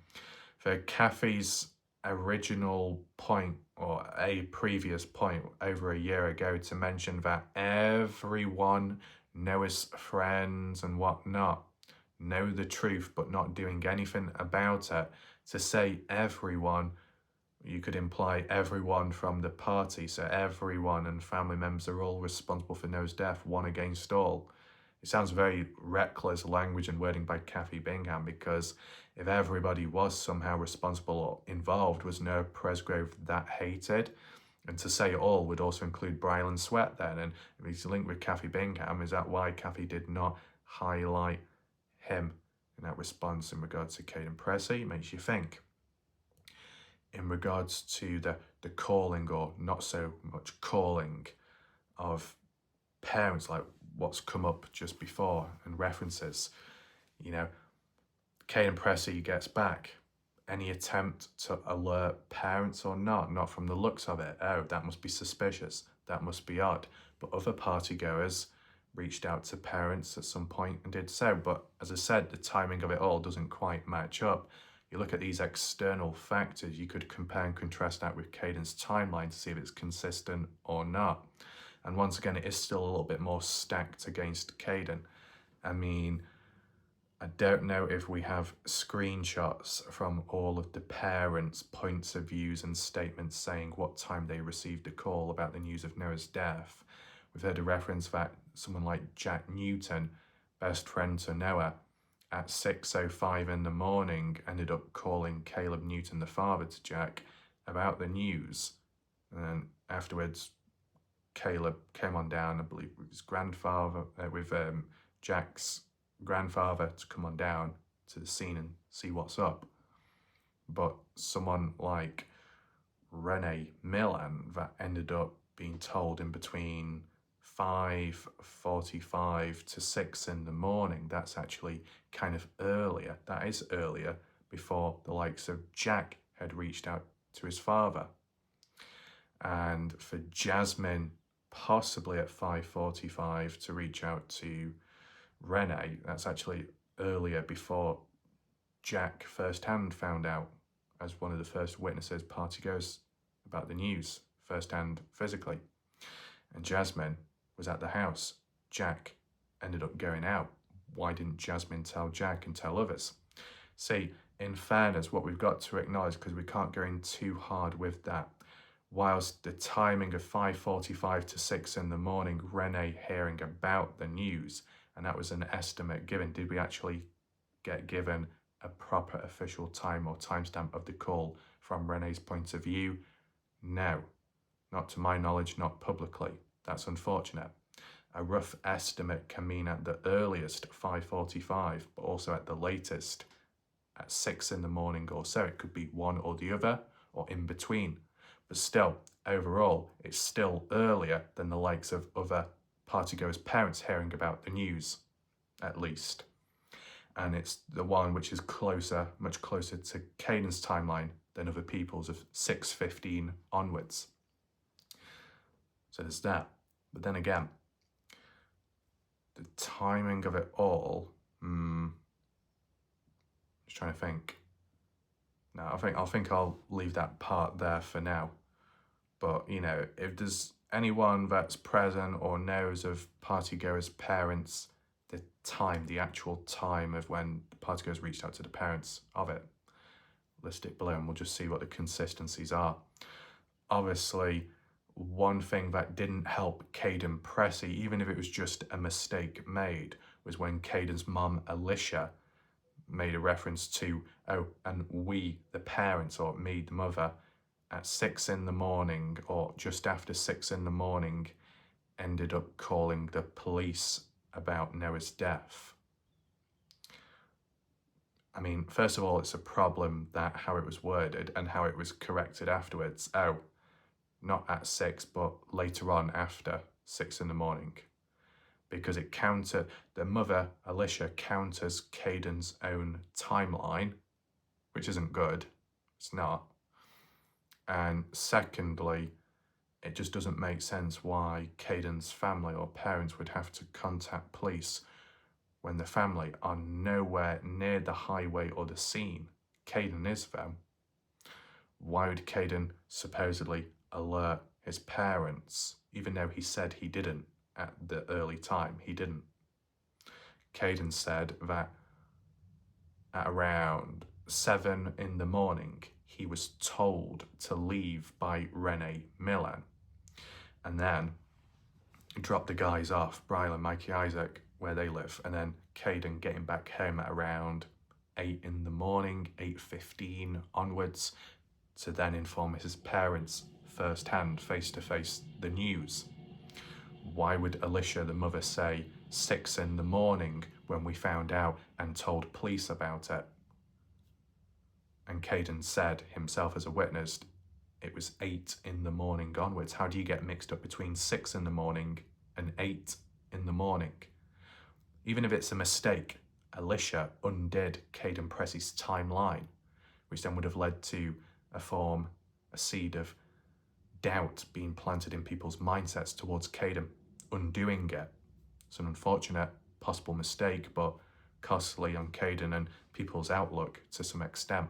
for Kathy's original point, or a previous point over a year ago, to mention that everyone, Noah's friends and whatnot, know the truth but not doing anything about it, to say everyone, you could imply everyone from the party, so everyone and family members are all responsible for Noah's death, one against all. It sounds very reckless language and wording by Kathy Bingham, because if everybody was somehow responsible or involved, was Noah Presgrove that hated? And to say it all would also include Brylan Sweat then. And if he's linked with Kathy Bingham, is that why Kathy did not highlight him in that response in regards to Kaden Pressy? It makes you think. In regards to the calling, or not so much calling, of parents, like what's come up just before and references, you know, Kaden Pressy gets back. Any attempt to alert parents or not? Not from the looks of it. Oh, that must be suspicious. That must be odd. But other partygoers reached out to parents at some point and did so. But as I said, the timing of it all doesn't quite match up. You look at these external factors, you could compare and contrast that with Kaden's timeline to see if it's consistent or not. And once again, it is still a little bit more stacked against Kaden. I mean, I don't know if we have screenshots from all of the parents' points of views and statements saying what time they received a call about the news of Noah's death. We've heard a reference that someone like Jack Newton, best friend to Noah, at 6:05 in the morning ended up calling Caleb Newton, the father, to Jack about the news. And then afterwards, Caleb came on down, I believe, with his grandfather, with Jack's grandfather, to come on down to the scene and see what's up. But someone like Renee Millan, that ended up being told in between 5:45 to 6 in the morning, that's actually kind of earlier. That is earlier, before the likes of Jack had reached out to his father. And for Jasmine, possibly at 5:45 to reach out to Renee, that's actually earlier, before Jack firsthand found out, as one of the first witnesses, partygoers, about the news, firsthand physically. And Jasmine was at the house. Jack ended up going out. Why didn't Jasmine tell Jack and tell others? See, in fairness, what we've got to acknowledge, because we can't go in too hard with that, whilst the timing of 5:45 to 6 in the morning, Renee hearing about the news, and that was an estimate given, did we actually get given a proper official time or timestamp of the call from Renee's point of view? No, not to my knowledge, not publicly. That's unfortunate. A rough estimate can mean at the earliest 5:45, but also at the latest at 6 in the morning or so. It could be one or the other, or in between. But still, overall, it's still earlier than the likes of other partygoers' parents hearing about the news, at least. And it's the one which is closer, much closer to Kaden's timeline than other people's, of 6:15 onwards. So there's that. But then again, the timing of it all, just trying to think. No, I think I'll leave that part there for now. But, you know, if there's anyone that's present or knows of partygoers' parents, the time, the actual time of when the partygoers reached out to the parents of it, list it below and we'll just see what the consistencies are. Obviously, one thing that didn't help Kaden Pressy, even if it was just a mistake made, was when Kaden's mum, Alicia, made a reference to, oh, and we, the parents, or me, the mother, at 6 in the morning, or just after 6 in the morning, ended up calling the police about Noah's death. I mean, first of all, it's a problem that how it was worded and how it was corrected afterwards. Oh, not at 6, but later on after 6 in the morning. Because it the mother, Alicia, counters Kaden's own timeline, which isn't good. It's not. And secondly, it just doesn't make sense why Kaden's family or parents would have to contact police when the family are nowhere near the highway or the scene. Kaden is, though. Why would Kaden supposedly alert his parents, even though he said he didn't at the early time? He didn't. Kaden said that at around 7 in the morning, he was told to leave by Renee Millan, and then dropped the guys off, Brylan, Mikey Isaac, where they live, and then Kaden getting back home at around 8 in the morning, 8:15 onwards, to then inform his parents firsthand, face to face, the news. Why would Alicia, the mother, say 6 in the morning when we found out and told police about it? And Kaden said himself as a witness, it was 8 in the morning onwards. How do you get mixed up between 6 in the morning and 8 in the morning? Even if it's a mistake, Alicia undid Kaden Pressy's timeline, which then would have led to a seed of doubt being planted in people's mindsets towards Kaden, undoing it. It's an unfortunate possible mistake, but costly on Kaden and people's outlook to some extent.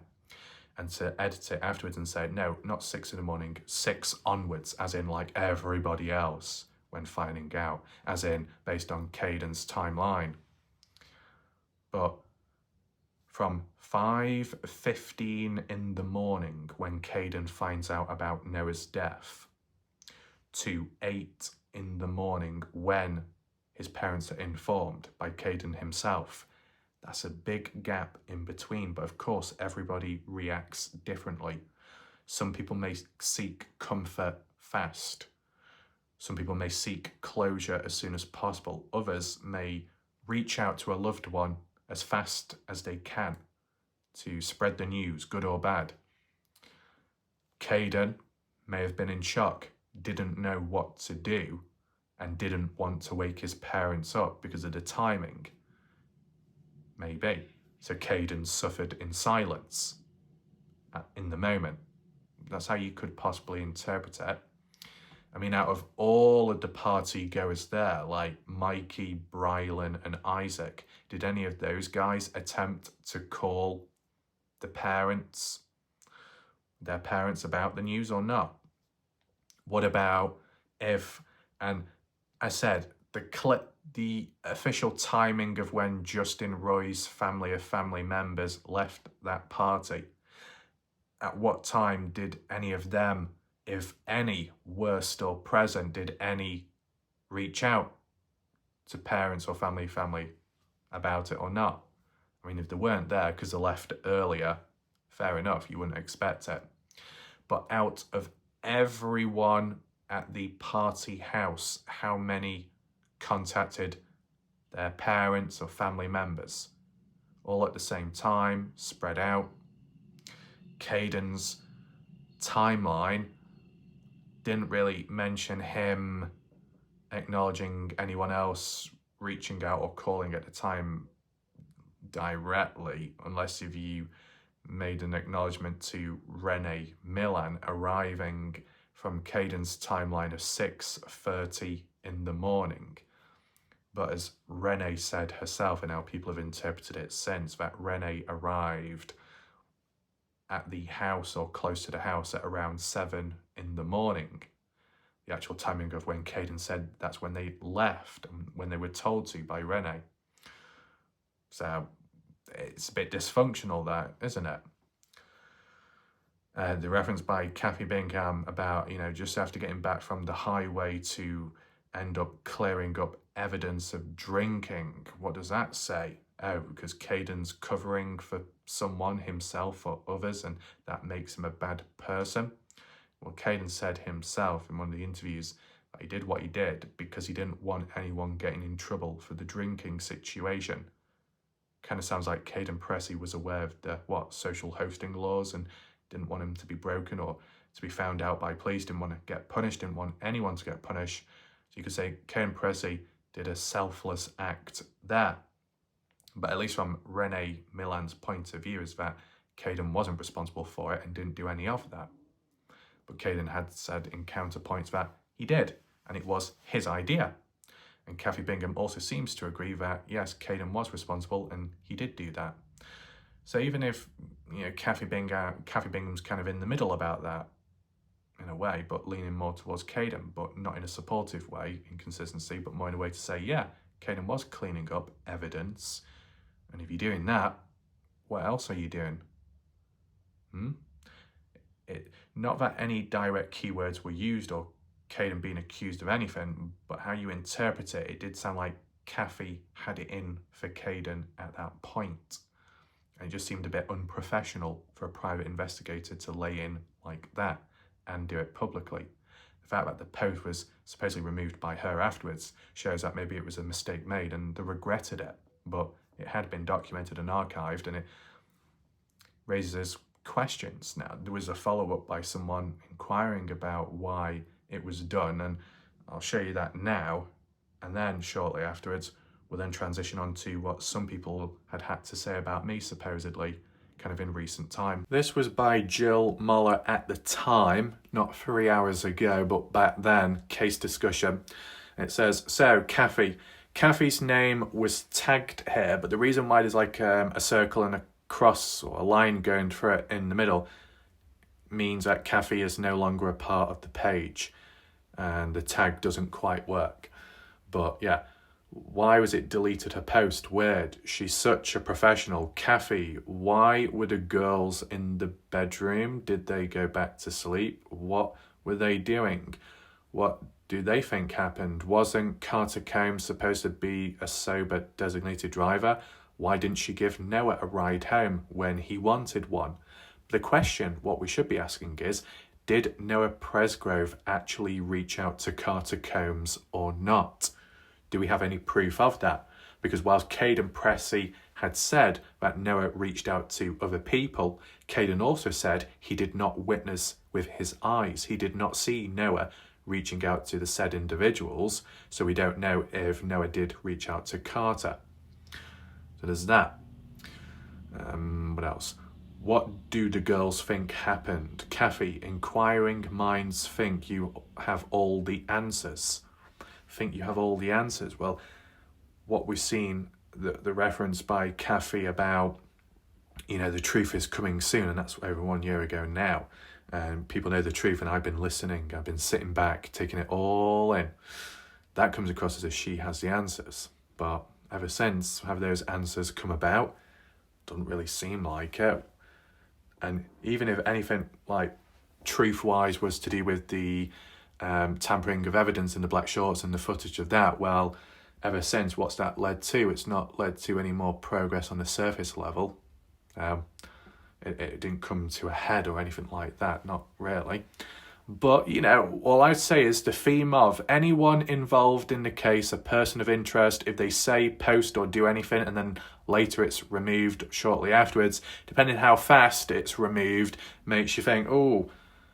And to edit it afterwards and say, no, not 6 in the morning, 6 onwards, as in like everybody else when finding out, as in based on Kaden's timeline. But from 5:15 in the morning when Kaden finds out about Noah's death to 8 in the morning when his parents are informed by Kaden himself, that's a big gap in between. But of course, everybody reacts differently. Some people may seek comfort fast. Some people may seek closure as soon as possible. Others may reach out to a loved one as fast as they can to spread the news, good or bad. Kaden may have been in shock, didn't know what to do, and didn't want to wake his parents up because of the timing. Maybe. So Kaden suffered in silence in the moment. That's how you could possibly interpret it. I mean, out of all of the party goers there, like Mikey, Brylan, and Isaac, did any of those guys attempt to call their parents about the news or not? What about if, and I said, the official timing of when Justin Roy's family of family members left that party, at what time did any of them, if any, were still present, did any reach out to parents or family about it or not? I mean, if they weren't there because they left earlier, fair enough, you wouldn't expect it. But out of everyone at the party house, how many contacted their parents or family members? All at the same time, spread out. Kaden's timeline didn't really mention him acknowledging anyone else reaching out or calling at the time directly, unless if you made an acknowledgement to Renee Millan arriving from Kaden's timeline of 6:30 in the morning. But as Renee said herself, and how people have interpreted it since, that Renee arrived at the house or close to the house at around 7 in the morning. The actual timing of when Kaden said that's when they left and when they were told to by Renee. So it's a bit dysfunctional, that, isn't it? The reference by Kathy Bingham about, just after getting back from the highway to end up clearing up evidence of drinking. What does that say? Oh, because Kaden's covering for someone, himself or others, and that makes him a bad person. Well, Kaden said himself in one of the interviews that he did what he did because he didn't want anyone getting in trouble for the drinking situation. Kind of sounds like Kaden Pressy was aware of the, social hosting laws and didn't want him to be broken or to be found out by police, didn't want to get punished, didn't want anyone to get punished. So you could say Kaden Pressy did a selfless act there. But at least from Renee Millan's point of view is that Kaden wasn't responsible for it and didn't do any of that. But Kaden had said in counterpoints that he did, and it was his idea. And Kathy Bingham also seems to agree that, yes, Kaden was responsible and he did do that. So even if, Kathy Bingham's kind of in the middle about that, in a way, but leaning more towards Kaden, but not in a supportive way, inconsistency, but more in a way to say, yeah, Kaden was cleaning up evidence. And if you're doing that, what else are you doing? Not that any direct keywords were used or Kaden being accused of anything, but how you interpret it, it did sound like Kathy had it in for Kaden at that point. And it just seemed a bit unprofessional for a private investigator to lay in like that and do it publicly. The fact that the post was supposedly removed by her afterwards shows that maybe it was a mistake made and they regretted it, but it had been documented and archived, and it raises questions. Now, there was a follow-up by someone inquiring about why it was done, and I'll show you that now, and then shortly afterwards we'll then transition on to what some people had to say about me, supposedly, kind of in recent time. This was by Jill Moller at the time, not 3 hours ago, but back then, case discussion. It says, so Kathy's name was tagged here, but the reason why there's like a circle and a cross or a line going through it in the middle means that Kathy is no longer a part of the page and the tag doesn't quite work. But yeah, why was it deleted her post? Weird. She's such a professional. Kathy, why were the girls in the bedroom? Did they go back to sleep? What were they doing? What do they think happened? Wasn't Carter Combs supposed to be a sober designated driver? Why didn't she give Noah a ride home when he wanted one? The question, what we should be asking is, did Noah Presgrove actually reach out to Carter Combs or not? Do we have any proof of that? Because whilst Kaden Pressy had said that Noah reached out to other people, Kaden also said he did not witness with his eyes. He did not see Noah reaching out to the said individuals, so we don't know if Noah did reach out to Carter. So there's that. What else? What do the girls think happened? Kathy, inquiring minds think you have all the answers. Think you have all the answers. Well, what we've seen, the reference by Kathy about, the truth is coming soon, and that's over 1 year ago now. And people know the truth, and I've been listening. I've been sitting back, taking it all in. That comes across as if she has the answers. But ever since, have those answers come about? Doesn't really seem like it. And even if anything like truth-wise was to do with the tampering of evidence in the black shorts and the footage of that, well, ever since, what's that led to? It's not led to any more progress on the surface level. It didn't come to a head or anything like that, not really. But, all I'd say is the theme of anyone involved in the case, a person of interest, if they say, post or do anything and then later it's removed shortly afterwards, depending how fast it's removed, makes you think, oh,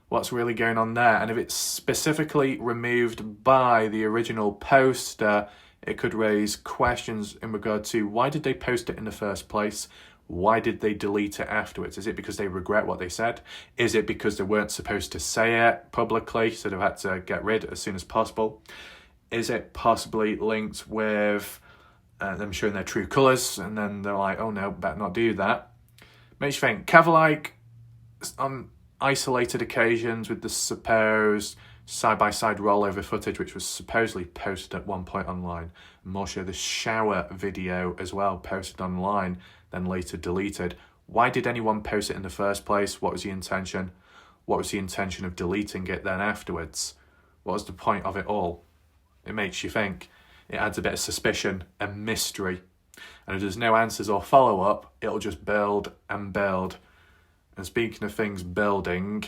what's really going on there? And if it's specifically removed by the original poster, it could raise questions in regard to why did they post it in the first place? Why did they delete it afterwards? Is it because they regret what they said? Is it because they weren't supposed to say it publicly, so they've had to get rid as soon as possible? Is it possibly linked with them showing their true colours, and then they're like, oh no, better not do that? Makes you think, like on isolated occasions with the supposed side-by-side rollover footage, which was supposedly posted at one point online. More so the shower video as well, posted online, then later deleted. Why did anyone post it in the first place? What was the intention? What was the intention of deleting it then afterwards? What was the point of it all? It makes you think. It adds a bit of suspicion and mystery. And if there's no answers or follow-up, it'll just build and build. And speaking of things building,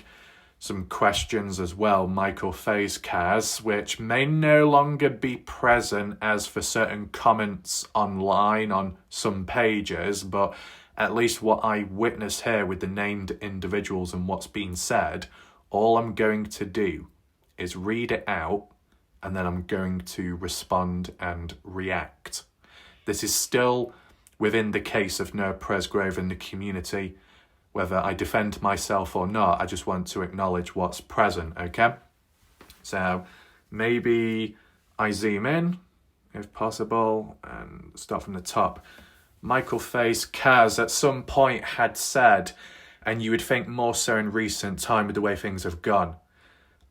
some questions as well. Michael Fay's Kaz, which may no longer be present as for certain comments online on some pages, but at least what I witnessed here with the named individuals and what's been said, all I'm going to do is read it out and then I'm going to respond and react. This is still within the case of Noah Presgrove and the community. Whether I defend myself or not, I just want to acknowledge what's present, okay? So maybe I zoom in, if possible, and start from the top. Michael Face Kaz at some point had said, and you would think more so in recent time with the way things have gone,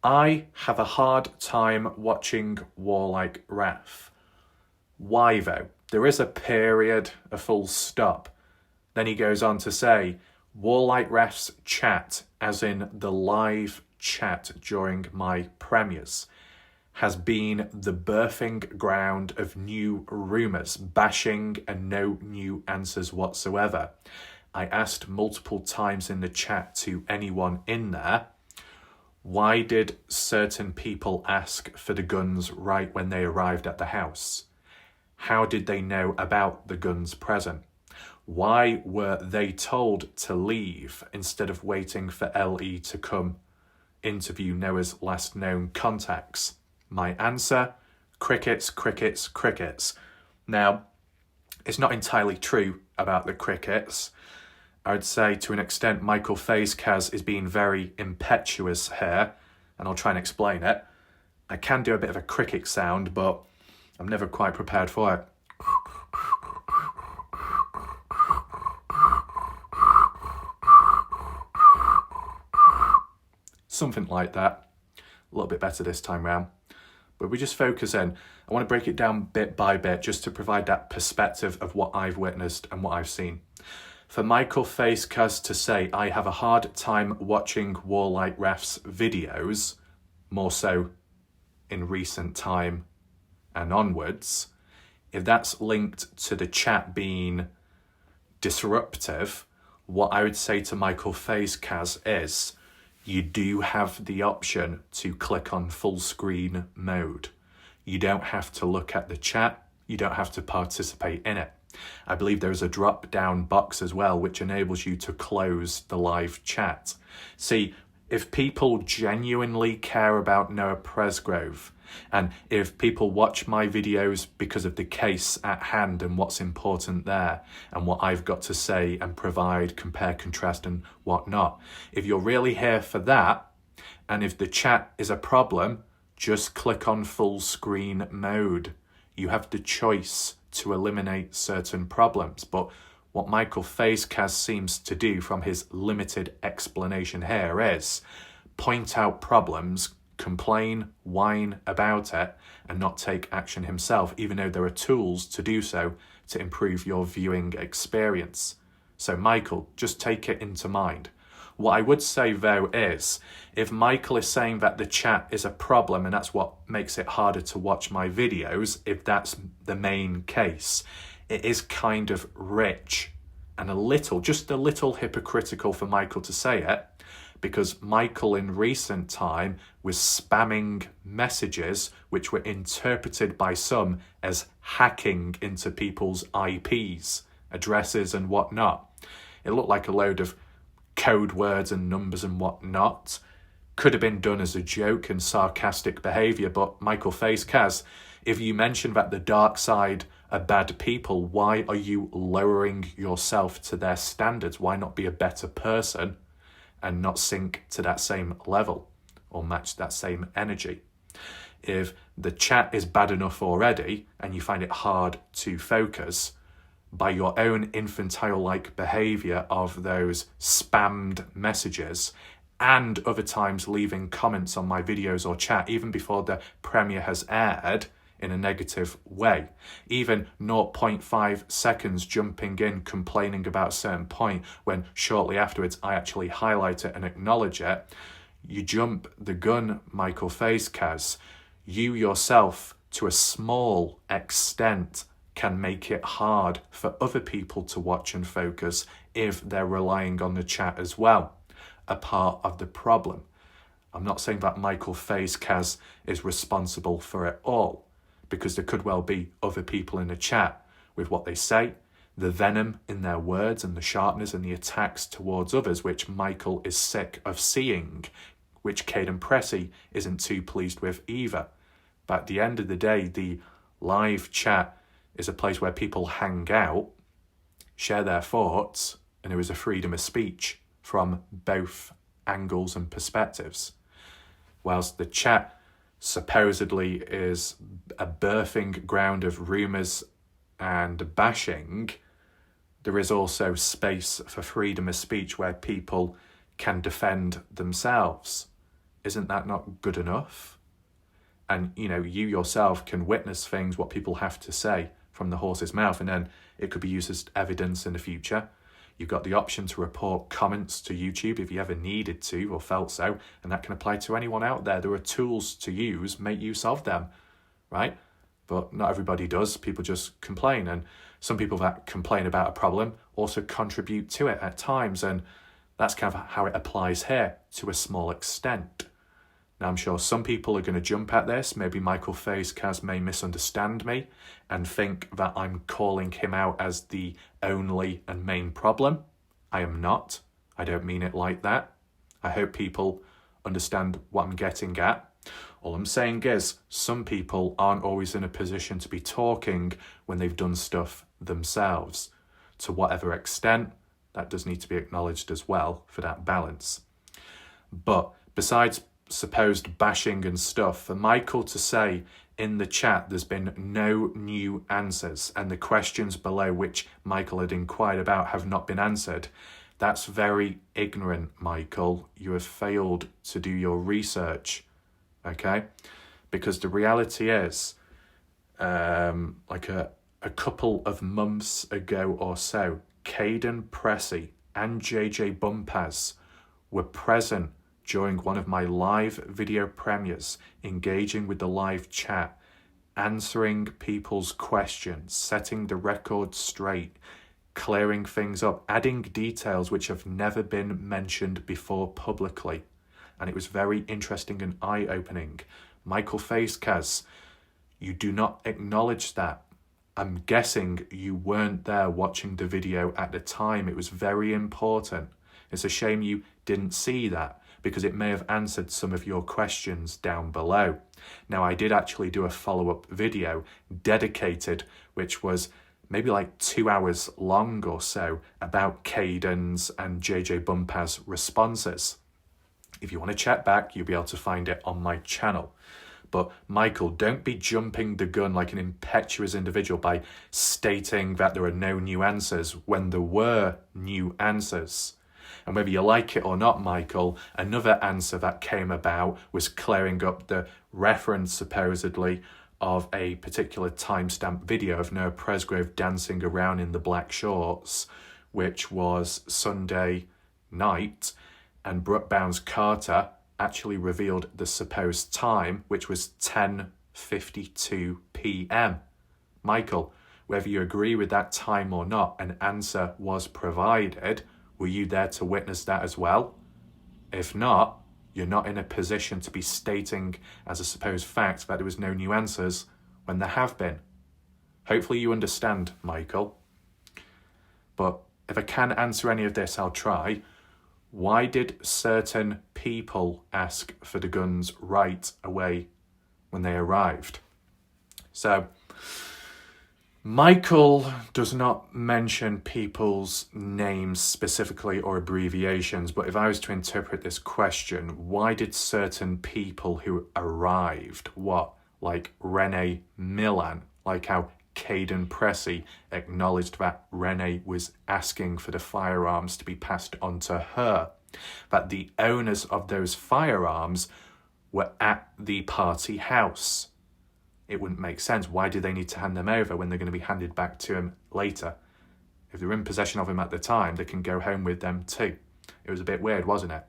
I have a hard time watching WarLike Wrath. Why though? There is a period, a full stop. Then he goes on to say, WarLike Wrath's chat, as in the live chat during my premieres, has been the birthing ground of new rumours, bashing and no new answers whatsoever. I asked multiple times in the chat to anyone in there, why did certain people ask for the guns right when they arrived at the house? How did they know about the guns present? Why were they told to leave instead of waiting for LE to come interview Noah's last known contacts? My answer, crickets, crickets, crickets. Now, it's not entirely true about the crickets. I would say to an extent Michael Faizkaz is being very impetuous here, and I'll try and explain it. I can do a bit of a cricket sound, but I'm never quite prepared for it. Something like that. A little bit better this time round. But we just focus in. I want to break it down bit by bit just to provide that perspective of what I've witnessed and what I've seen. For Michael Faizkaz to say, I have a hard time watching WarLike Wrath's videos, more so in recent time and onwards, if that's linked to the chat being disruptive, what I would say to Michael Faizkaz is, you do have the option to click on full screen mode. You don't have to look at the chat. You don't have to participate in it. I believe there is a drop down box as well, which enables you to close the live chat. See, if people genuinely care about Noah Presgrove, and if people watch my videos because of the case at hand and what's important there and what I've got to say and provide, compare, contrast and whatnot, if you're really here for that, and if the chat is a problem, just click on full screen mode. You have the choice to eliminate certain problems. But what Michael Faizkaz seems to do from his limited explanation here is point out problems, complain, whine about it, and not take action himself, even though there are tools to do so to improve your viewing experience. So Michael, just take it into mind. What I would say though is, if Michael is saying that the chat is a problem and that's what makes it harder to watch my videos, if that's the main case, it is kind of rich and just a little hypocritical for Michael to say it, because Michael in recent time was spamming messages which were interpreted by some as hacking into people's IPs, addresses and whatnot. It looked like a load of code words and numbers and whatnot. Could have been done as a joke and sarcastic behaviour, but Michael Faizkaz, if you mention that the dark side are bad people, why are you lowering yourself to their standards? Why not be a better person and not sink to that same level or match that same energy? If the chat is bad enough already and you find it hard to focus, by your own infantile-like behaviour of those spammed messages and other times leaving comments on my videos or chat even before the premiere has aired in a negative way, even 0.5 seconds jumping in complaining about a certain point when shortly afterwards I actually highlight it and acknowledge it, you jump the gun, Michael Faizkaz. You yourself, to a small extent, can make it hard for other people to watch and focus if they're relying on the chat as well, a part of the problem. I'm not saying that Michael Faizkaz is responsible for it all, because there could well be other people in the chat with what they say, the venom in their words and the sharpness and the attacks towards others, which Michael is sick of seeing, which Kaden Pressy isn't too pleased with either. But at the end of the day, the live chat is a place where people hang out, share their thoughts, and there is a freedom of speech from both angles and perspectives. Whilst the chat supposedly is a birthing ground of rumours and bashing, there is also space for freedom of speech where people can defend themselves. Isn't that not good enough? And, you yourself can witness things, what people have to say from the horse's mouth, and then it could be used as evidence in the future. You've got the option to report comments to YouTube if you ever needed to or felt so, and that can apply to anyone out there. There are tools to use, make use of them, right? But not everybody does. People just complain, and some people that complain about a problem also contribute to it at times, and that's kind of how it applies here to a small extent. Now, I'm sure some people are going to jump at this. Maybe Michael Facecast may misunderstand me and think that I'm calling him out as the only and main problem. I am not. I don't mean it like that. I hope people understand what I'm getting at. All I'm saying is some people aren't always in a position to be talking when they've done stuff themselves. To whatever extent, that does need to be acknowledged as well for that balance. But besides supposed bashing and stuff, for Michael to say in the chat there's been no new answers and the questions below which Michael had inquired about have not been answered, that's very ignorant, Michael. You have failed to do your research, okay? Because the reality is, like a couple of months ago or so, Kaden Pressy and JJ Bumpaz were present during one of my live video premieres, engaging with the live chat, answering people's questions, setting the record straight, clearing things up, adding details which have never been mentioned before publicly. And it was very interesting and eye-opening. Michael Facecast, you do not acknowledge that. I'm guessing you weren't there watching the video at the time. It was very important. It's a shame you didn't see that, because it may have answered some of your questions down below. Now, I did actually do a follow-up video dedicated, which was maybe like 2 hours long or so, about Kaden's and JJ Bumpaz's responses. If you want to check back, you'll be able to find it on my channel. But Michael, don't be jumping the gun like an impetuous individual by stating that there are no new answers when there were new answers. And whether you like it or not, Michael, another answer that came about was clearing up the reference, supposedly, of a particular timestamp video of Noah Presgrove dancing around in the black shorts, which was Sunday night, and Brooke Bounds-Carter actually revealed the supposed time, which was 10:52 p.m. Michael, whether you agree with that time or not, an answer was provided. Were you there to witness that as well? If not, you're not in a position to be stating as a supposed fact that there was no new answers when there have been. Hopefully you understand, Michael. But if I can answer any of this, I'll try. Why did certain people ask for the guns right away when they arrived? So, Michael does not mention people's names specifically or abbreviations, but if I was to interpret this question, why did certain people who arrived, like Renee Millan, like how Kaden Pressy acknowledged that Renee was asking for the firearms to be passed on to her, that the owners of those firearms were at the party house. It wouldn't make sense. Why do they need to hand them over when they're going to be handed back to him later? If they're in possession of him at the time, they can go home with them too. It was a bit weird, wasn't it?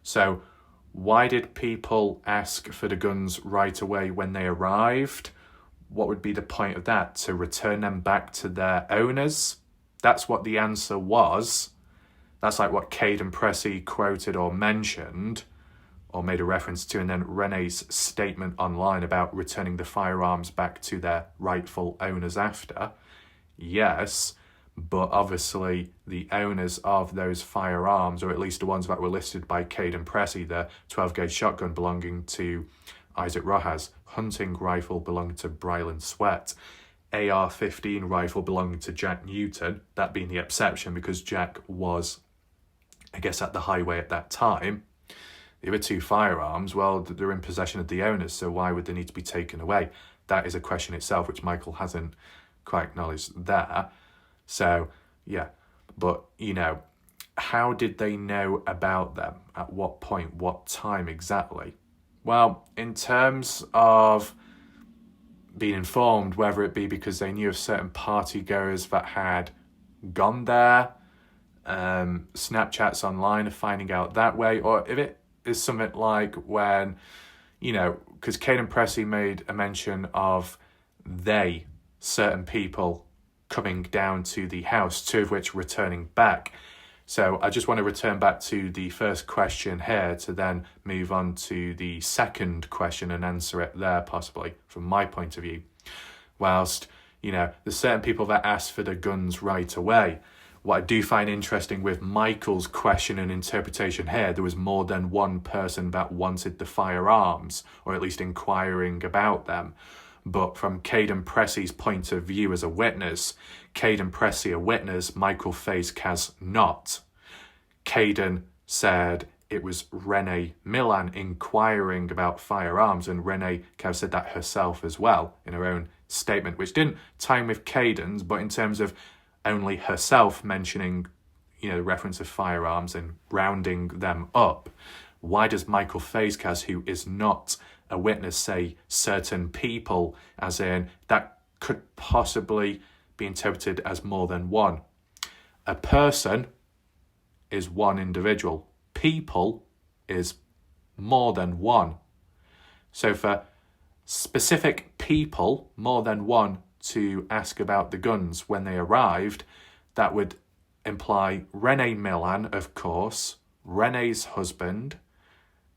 So why did people ask for the guns right away when they arrived? What would be the point of that? To return them back to their owners? That's what the answer was. That's like what Kaden Pressy quoted or mentioned, or made a reference to, and then Renee's statement online about returning the firearms back to their rightful owners after. Yes, but obviously the owners of those firearms, or at least the ones that were listed by Kaden Pressy, the 12-gauge shotgun belonging to Isaac Rojas, hunting rifle belonging to Brylan Sweat, AR-15 rifle belonging to Jack Newton, that being the exception because Jack was, I guess, at the highway at that time. The other two firearms, well, they're in possession of the owners, so why would they need to be taken away? That is a question itself, which Michael hasn't quite acknowledged there. So, yeah. But, how did they know about them? At what point? What time exactly? Well, in terms of being informed, whether it be because they knew of certain party goers that had gone there, Snapchats online of finding out that way, or if it is something like when, because Kaden Pressy made a mention of certain people coming down to the house, 2 of which returning back. So I just want to return back to the first question here to then move on to the second question and answer it there, possibly, from my point of view. Whilst, there's certain people that ask for the guns right away. What I do find interesting with Michael's question and interpretation here, there was more than one person that wanted the firearms, or at least inquiring about them. But from Kaden Pressy's point of view as a witness, Kaden Pressy a witness, Michael Faze-Kaz not. Kaden said it was Renee Millan inquiring about firearms, and Renee Kaz said that herself as well in her own statement, which didn't time with Kaden's, but in terms of only herself mentioning, the reference of firearms and rounding them up. Why does Michael Faze-Kaz, who is not a witness, say certain people, as in that could possibly be interpreted as more than one? A person is one individual. People is more than one. So for specific people, more than one, to ask about the guns when they arrived, that would imply Renee Millan, of course, Renee's husband,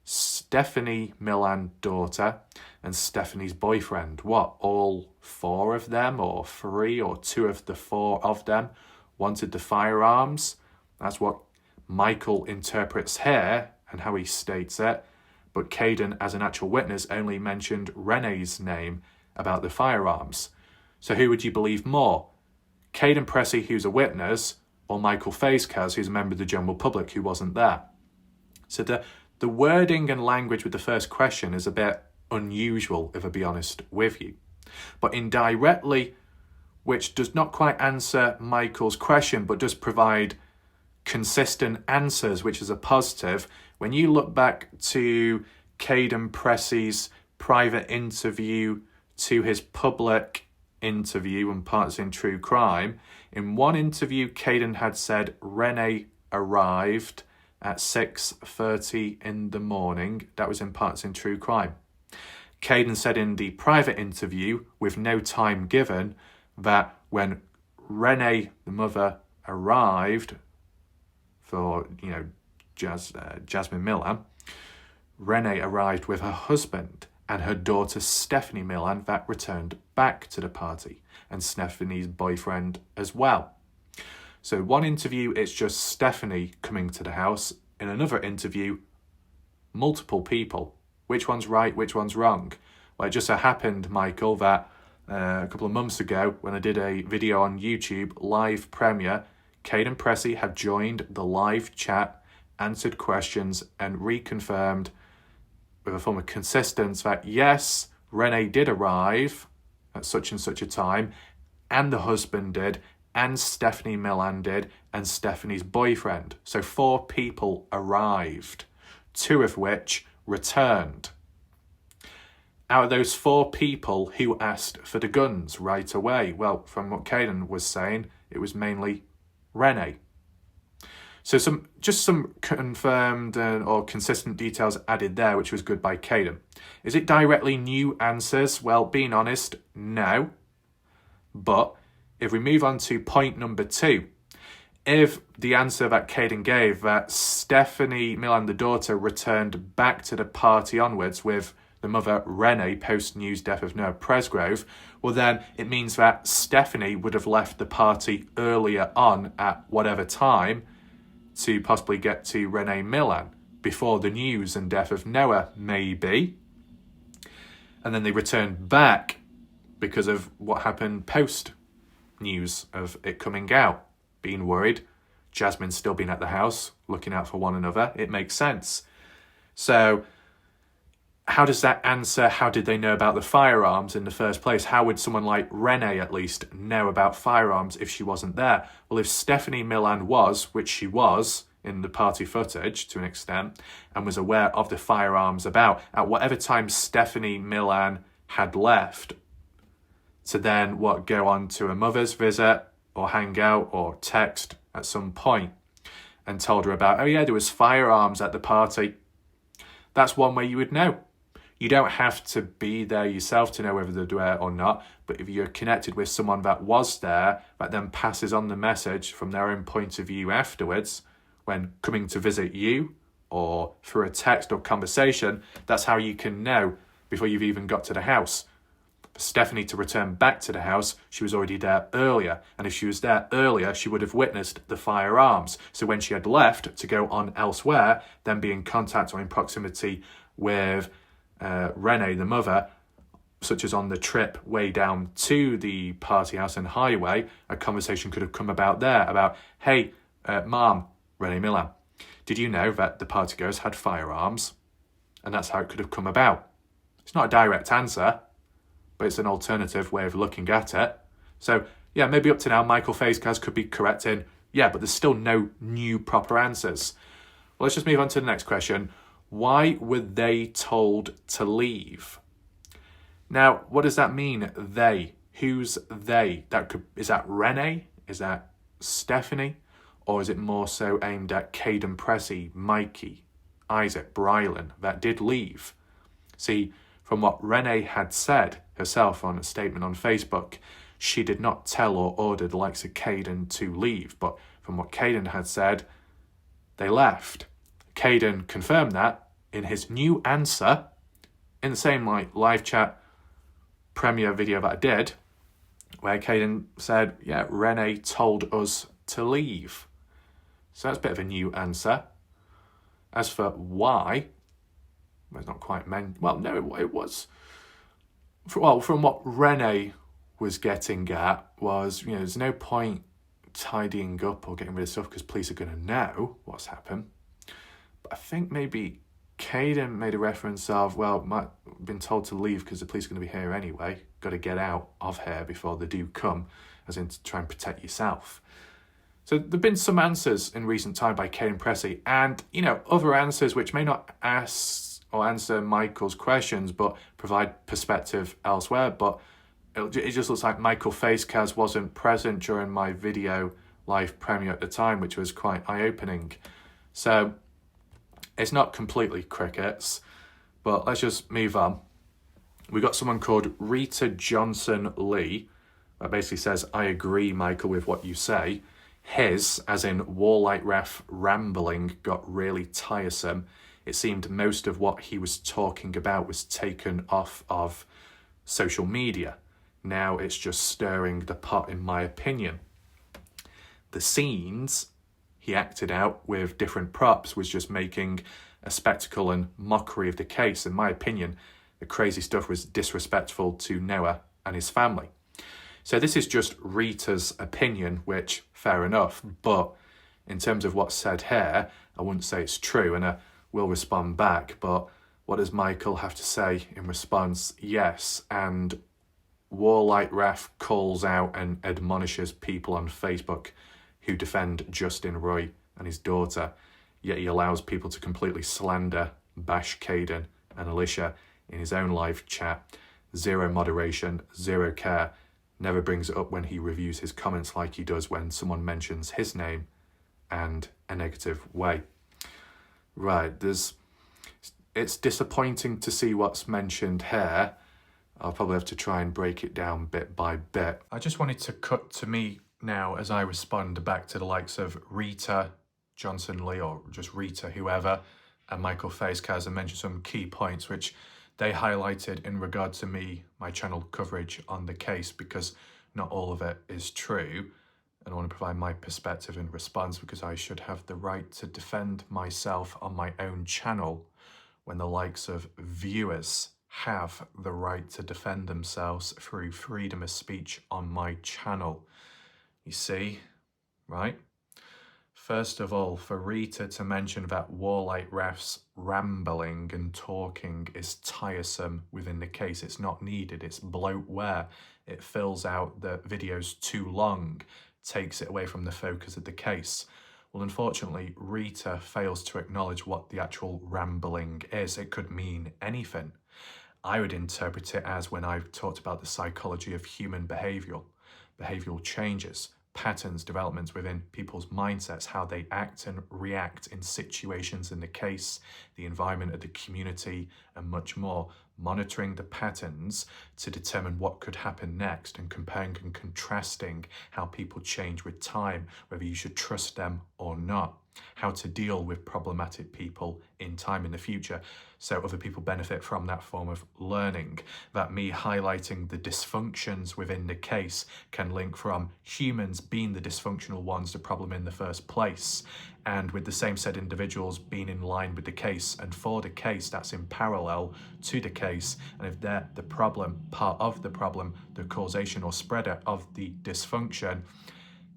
Stephanie Millan, daughter, and Stephanie's boyfriend. What, all 4 of them, or 3, or 2 of the 4 of them wanted the firearms? That's what Michael interprets here and how he states it. But Kaden, as an actual witness, only mentioned Renee's name about the firearms. So who would you believe more? Kaden Pressy, who's a witness, or Michael Faze-Kaz, who's a member of the general public who wasn't there? So the wording and language with the first question is a bit unusual, if I'll be honest with you. But indirectly, which does not quite answer Michael's question, but does provide consistent answers, which is a positive. When you look back to Kaden Pressy's private interview to his public interview and Partners in True Crime, in one interview Kaden had said Renee arrived at 6:30 in the morning. That was in Partners in True Crime. Kaden said in the private interview, with no time given, that when Renee, the mother, arrived for, Jasmine Millan, Renee arrived with her husband and her daughter Stephanie Millan that returned back to the party, and Stephanie's boyfriend as well. So one interview, it's just Stephanie coming to the house. In another interview, multiple people. Which one's right, which one's wrong? Well, it just so happened, Michael, that a couple of months ago, when I did a video on YouTube, live premiere, Kaden Pressy had joined the live chat, answered questions, and reconfirmed with a form of consistency that yes, Renee did arrive at such and such a time, and the husband did, and Stephanie Millan did, and Stephanie's boyfriend. So 4 people arrived, 2 of which returned. Out of those 4 people who asked for the guns right away, well, from what Kaden was saying, it was mainly Renee. So some confirmed or consistent details added there, which was good by Kaden. Is it directly new answers? Well, being honest, no. But if we move on to point number 2, if the answer that Kaden gave, that Stephanie Millan, the daughter, returned back to the party onwards with the mother Renee post-news death of Noah Presgrove, well then it means that Stephanie would have left the party earlier on at whatever time to possibly get to Renee Millan before the news and death of Noah, maybe. And then they returned back because of what happened post-news of it coming out. Being worried, Jasmine's still been at the house, looking out for one another. It makes sense. So how does that answer, how did they know about the firearms in the first place? How would someone like Renee at least know about firearms if she wasn't there? Well, if Stephanie Millan was, which she was in the party footage to an extent, and was aware of the firearms about, at whatever time Stephanie Millan had left to then go on to a mother's visit or hang out or text at some point. and told her about, oh yeah, there was firearms at the party, that's one way you would know. You don't have to be there yourself to know whether they were or not, but if you're connected with someone that was there, that then passes on the message from their own point of view afterwards, when coming to visit you, or through a text or conversation, that's how you can know before you've even got to the house. For Stephanie to return back to the house, she was already there earlier, and if she was there earlier, she would have witnessed the firearms. So when she had left to go on elsewhere, then be in contact or in proximity with Renee, the mother, such as on the trip way down to the party house and highway, a conversation could have come about there about, hey, Mom, Renee Milan, did you know that the partygoers had firearms? And that's how it could have come about. It's not a direct answer, but it's an alternative way of looking at it. So, yeah, maybe up to now, Michael Facecast could be correct in, yeah, but there's still no new proper answers. Well, let's just move on to the next question. Why were they told to leave? Now, what does that mean, they? Who's they? Is that Renee? Is that Stephanie? Or is it more so aimed at Kaden Pressy, Mikey, Isaac, Brylan, that did leave? See, from what Renee had said herself on a statement on Facebook, she did not tell or order the likes of Kaden to leave. But from what Kaden had said, they left. Kaden confirmed that in his new answer, in the same live chat premiere video that I did, where Kaden said, yeah, Renee told us to leave. So that's a bit of a new answer. As for why, well, it's not quite well, no, it was. Well, from what Renee was getting at was, there's no point tidying up or getting rid of stuff because police are going to know what's happened. But I think maybe Kaden made a reference of, well, might have been told to leave because the police are going to be here anyway. Got to get out of here before they do come, as in to try and protect yourself. So there have been some answers in recent time by Kaden Pressy, and, other answers which may not ask or answer Michael's questions, but provide perspective elsewhere. But it just looks like Michael Facecast wasn't present during my video live premiere at the time, which was quite eye-opening. So it's not completely crickets, but let's just move on. We got someone called Rita Johnson Lee that basically says, I agree, Michael, with what you say. His, as in WarLike Wrath, rambling got really tiresome. It seemed most of what he was talking about was taken off of social media. Now it's just stirring the pot, in my opinion. The scenes he acted out with different props was just making a spectacle and mockery of the case. In my opinion, the crazy stuff was disrespectful to Noah and his family. So this is just Rita's opinion, which, fair enough, but in terms of what's said here, I wouldn't say it's true, and I will respond back, but what does Michael have to say in response? Yes, and WarLike Wrath calls out and admonishes people on Facebook who defend Justin Roy and his daughter, yet he allows people to completely slander, bash Kaden and Alicia in his own live chat. Zero moderation, zero care. Never brings it up when he reviews his comments like he does when someone mentions his name and a negative way. Right, it's disappointing to see what's mentioned here. I'll probably have to try and break it down bit by bit. I just wanted to cut to me now as I respond back to the likes of Rita Johnson Lee, or just Rita, whoever, and Michael Facecast, and mention some key points which they highlighted in regard to me, my channel coverage on the case, because not all of it is true. And I want to provide my perspective in response because I should have the right to defend myself on my own channel when the likes of viewers have the right to defend themselves through freedom of speech on my channel. You see, right? First of all, for Rita to mention that WarLike Wrath's rambling and talking is tiresome within the case, it's not needed, it's bloatware. It fills out the videos too long, takes it away from the focus of the case. Well, unfortunately, Rita fails to acknowledge what the actual rambling is. It could mean anything. I would interpret it as when I've talked about the psychology of human behavioural changes. patterns, developments within people's mindsets, how they act and react in situations in the case, the environment of the community, and much more. Monitoring the patterns to determine what could happen next, and comparing and contrasting how people change with time, whether you should trust them or not. How to deal with problematic people in time in the future, so other people benefit from that form of learning. That me highlighting the dysfunctions within the case can link from humans being the dysfunctional ones, the problem in the first place, and with the same said individuals being in line with the case and for the case, that's in parallel to the case. And if they're the problem, part of the problem, the causation or spreader of the dysfunction,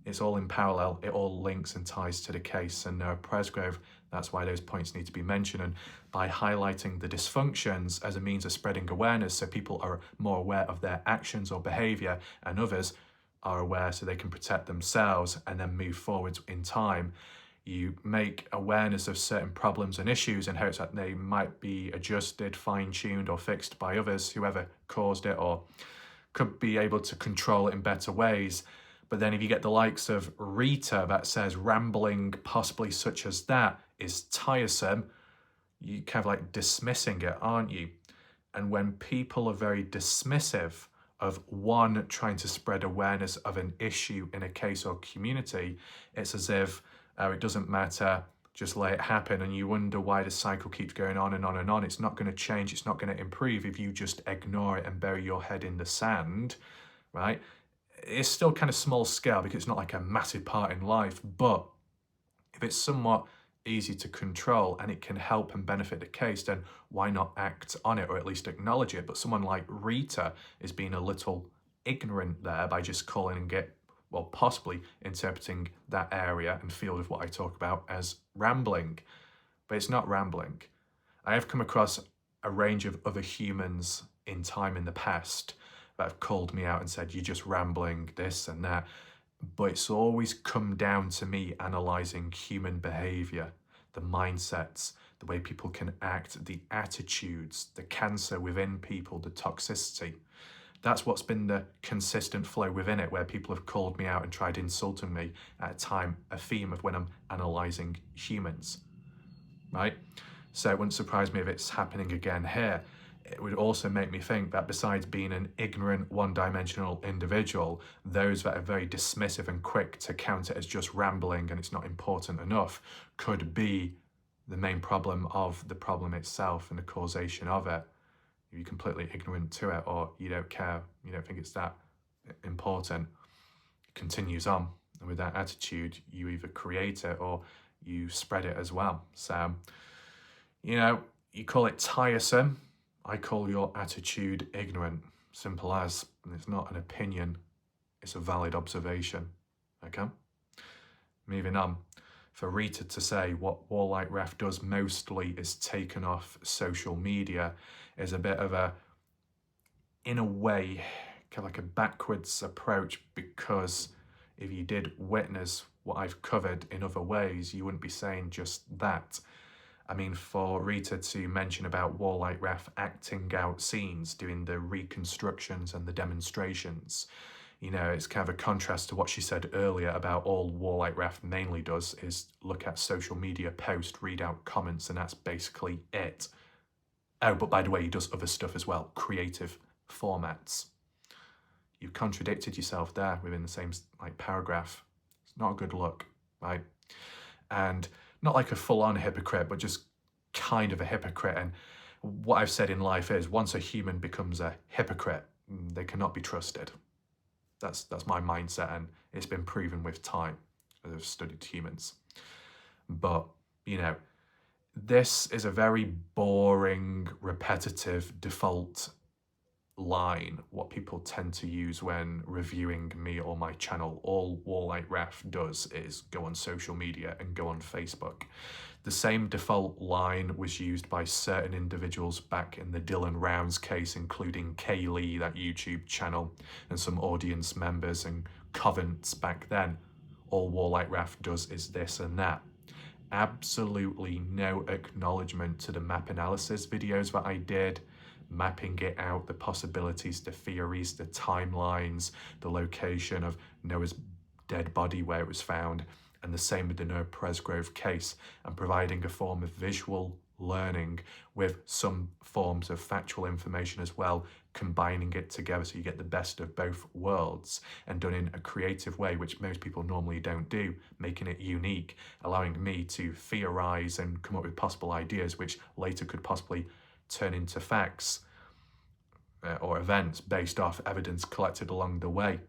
it's all in parallel, it all links and ties to the case. And Noah Presgrove, that's why those points need to be mentioned. And by highlighting the dysfunctions as a means of spreading awareness, so people are more aware of their actions or behaviour, and others are aware so they can protect themselves and then move forwards in time. You make awareness of certain problems and issues in hopes that they might be adjusted, fine-tuned or fixed by others, whoever caused it, or could be able to control it in better ways. But then if you get the likes of Rita that says rambling, possibly such as that, is tiresome, you kind of like dismissing it, aren't you? And when people are very dismissive of one trying to spread awareness of an issue in a case or community, it's as if it doesn't matter, just let it happen, and you wonder why the cycle keeps going on and on and on. It's not going to change, it's not going to improve if you just ignore it and bury your head in the sand, right? It's still kind of small scale because it's not like a massive part in life, but if it's somewhat easy to control and it can help and benefit the case, then why not act on it or at least acknowledge it? But someone like Rita is being a little ignorant there by just calling and possibly interpreting that area and field of what I talk about as rambling. But it's not rambling. I have come across a range of other humans in time in the past that have called me out and said, you're just rambling, this and that. But it's always come down to me analysing human behaviour, the mindsets, the way people can act, the attitudes, the cancer within people, the toxicity. That's what's been the consistent flow within it, where people have called me out and tried insulting me at a time, a theme of when I'm analysing humans, right? So it wouldn't surprise me if it's happening again here. It would also make me think that besides being an ignorant, one-dimensional individual, those that are very dismissive and quick to count it as just rambling and it's not important enough could be the main problem of the problem itself and the causation of it. If you're completely ignorant to it, or you don't care, you don't think it's that important, it continues on. And with that attitude, you either create it or you spread it as well. So, you call it tiresome. I call your attitude ignorant. Simple as. And it's not an opinion, it's a valid observation. Okay? Moving on. For Rita to say what WarLike Wrath does mostly is taken off social media is a bit of a, in a way, kind of like a backwards approach, because if you did witness what I've covered in other ways, you wouldn't be saying just that. I mean, for Rita to mention about WarLike Wrath acting out scenes, doing the reconstructions and the demonstrations, it's kind of a contrast to what she said earlier about all WarLike Wrath mainly does is look at social media posts, read out comments, and that's basically it. Oh, but by the way, he does other stuff as well, creative formats. You've contradicted yourself there within the same paragraph. It's not a good look, right? And not like a full-on hypocrite, but just kind of a hypocrite. And what I've said in life is, once a human becomes a hypocrite, they cannot be trusted. That's my mindset, and it's been proven with time as I've studied humans. But, this is a very boring, repetitive, default line, what people tend to use when reviewing me or my channel. All WarLike Wrath does is go on social media and go on Facebook. The same default line was used by certain individuals back in the Dylan Rounds case, including Kaylee, that YouTube channel, and some audience members and Covents back then. All WarLike Wrath does is this and that. Absolutely no acknowledgement to the map analysis videos that I did, mapping it out, the possibilities, the theories, the timelines, the location of Noah's dead body where it was found, and the same with the Noah Presgrove case, and providing a form of visual learning with some forms of factual information as well, combining it together so you get the best of both worlds, and done in a creative way which most people normally don't do, making it unique, allowing me to theorize and come up with possible ideas which later could possibly turn into facts or events based off evidence collected along the way.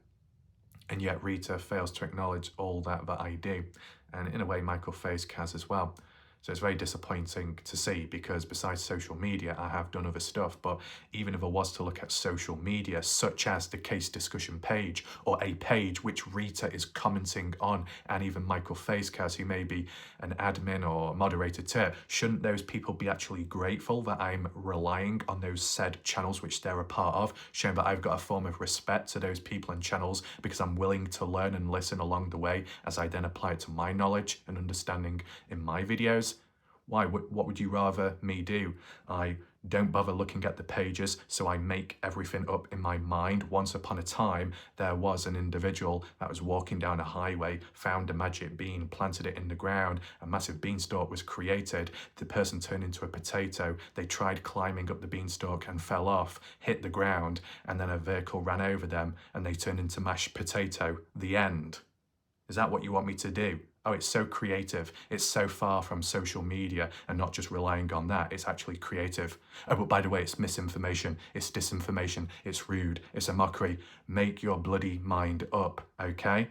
And yet Rita fails to acknowledge all that I do, and in a way Michael Faze has as well. So it's very disappointing to see, because besides social media, I have done other stuff. But even if I was to look at social media, such as the case discussion page, or a page which Rita is commenting on, and even Michael Faze, who may be an admin or moderator to, shouldn't those people be actually grateful that I'm relying on those said channels which they're a part of, showing that I've got a form of respect to those people and channels because I'm willing to learn and listen along the way as I then apply it to my knowledge and understanding in my videos? Why? What would you rather me do? I don't bother looking at the pages, so I make everything up in my mind. Once upon a time, there was an individual that was walking down a highway, found a magic bean, planted it in the ground, a massive beanstalk was created. The person turned into a potato. They tried climbing up the beanstalk and fell off, hit the ground, and then a vehicle ran over them and they turned into mashed potato. The end. Is that what you want me to do? Oh, it's so creative. It's so far from social media and not just relying on that. It's actually creative. Oh, but by the way, it's misinformation. It's disinformation. It's rude. It's a mockery. Make your bloody mind up, okay?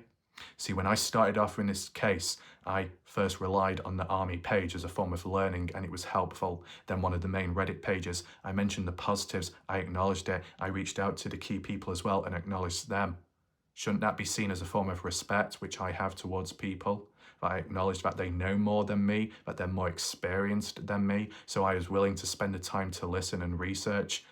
See, when I started off in this case, I first relied on the Army page as a form of learning, and it was helpful. Then one of the main Reddit pages, I mentioned the positives. I acknowledged it. I reached out to the key people as well and acknowledged them. Shouldn't that be seen as a form of respect, which I have towards people? That I acknowledge that they know more than me, that they're more experienced than me, so I was willing to spend the time to listen and research.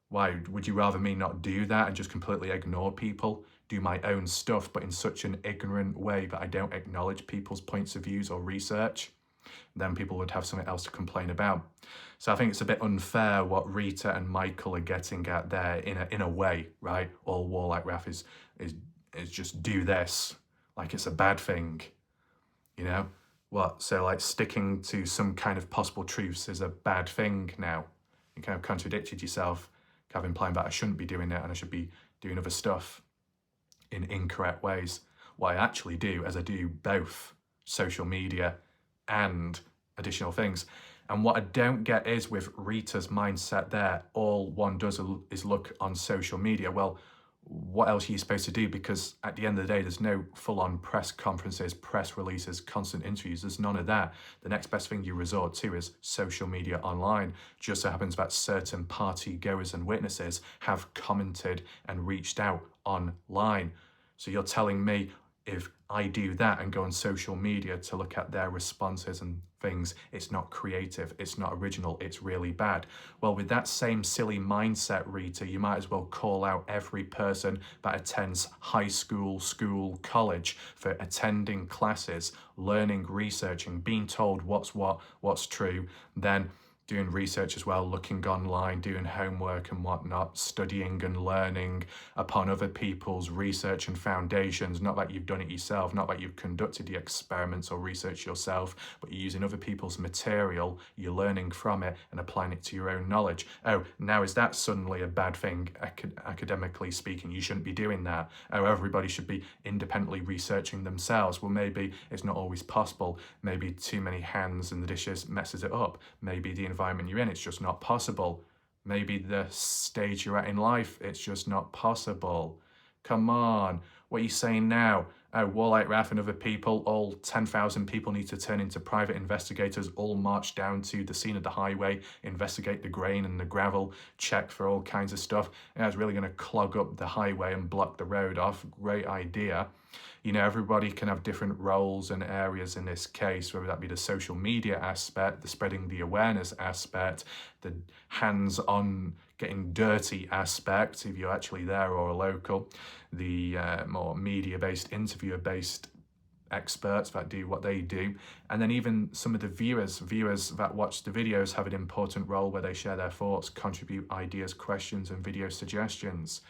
Why would you rather me not do that and just completely ignore people, do my own stuff, but in such an ignorant way that I don't acknowledge people's points of views or research? Then people would have something else to complain about. So I think it's a bit unfair what Rita and Michael are getting at there in a way, right? All WarLike Wrath is just do this, like it's a bad thing, you know? What? So like sticking to some kind of possible truths is a bad thing now. You kind of contradicted yourself, kind of implying that I shouldn't be doing it and I should be doing other stuff in incorrect ways. What I actually do is I do both social media and additional things. And what I don't get is with Rita's mindset there, all one does is look on social media. Well, what else are you supposed to do? Because at the end of the day, there's no full-on press conferences, press releases, constant interviews. There's none of that. The next best thing you resort to is social media online. Just so happens that certain party goers and witnesses have commented and reached out online. So you're telling me if I do that and go on social media to look at their responses and things, it's not creative, it's not original, it's really bad. Well, with that same silly mindset, Rita, you might as well call out every person that attends high school, college for attending classes, learning, researching, being told what's what, what's true, then doing research as well, looking online, doing homework and whatnot, studying and learning upon other people's research and foundations. Not that you've done it yourself, not that you've conducted the experiments or research yourself, but you're using other people's material, you're learning from it and applying it to your own knowledge. Oh, now is that suddenly a bad thing, academically speaking? You shouldn't be doing that. Oh, everybody should be independently researching themselves. Well, maybe it's not always possible. Maybe too many hands in the dishes messes it up. Maybe the environment you're in, it's just not possible. Maybe the stage you're at in life, it's just not possible. Come on, what are you saying now? Oh, WarLike Wrath and other people, all 10,000 people need to turn into private investigators, all march down to the scene of the highway, investigate the grain and the gravel, check for all kinds of stuff. And that's really going to clog up the highway and block the road off. Great idea. You know, everybody can have different roles and areas in this case, whether that be the social media aspect, the spreading the awareness aspect, the hands-on getting dirty aspect, if you're actually there or a local, the more media-based, interviewer-based experts that do what they do, and then even some of the viewers that watch the videos have an important role where they share their thoughts, contribute ideas, questions, and video suggestions.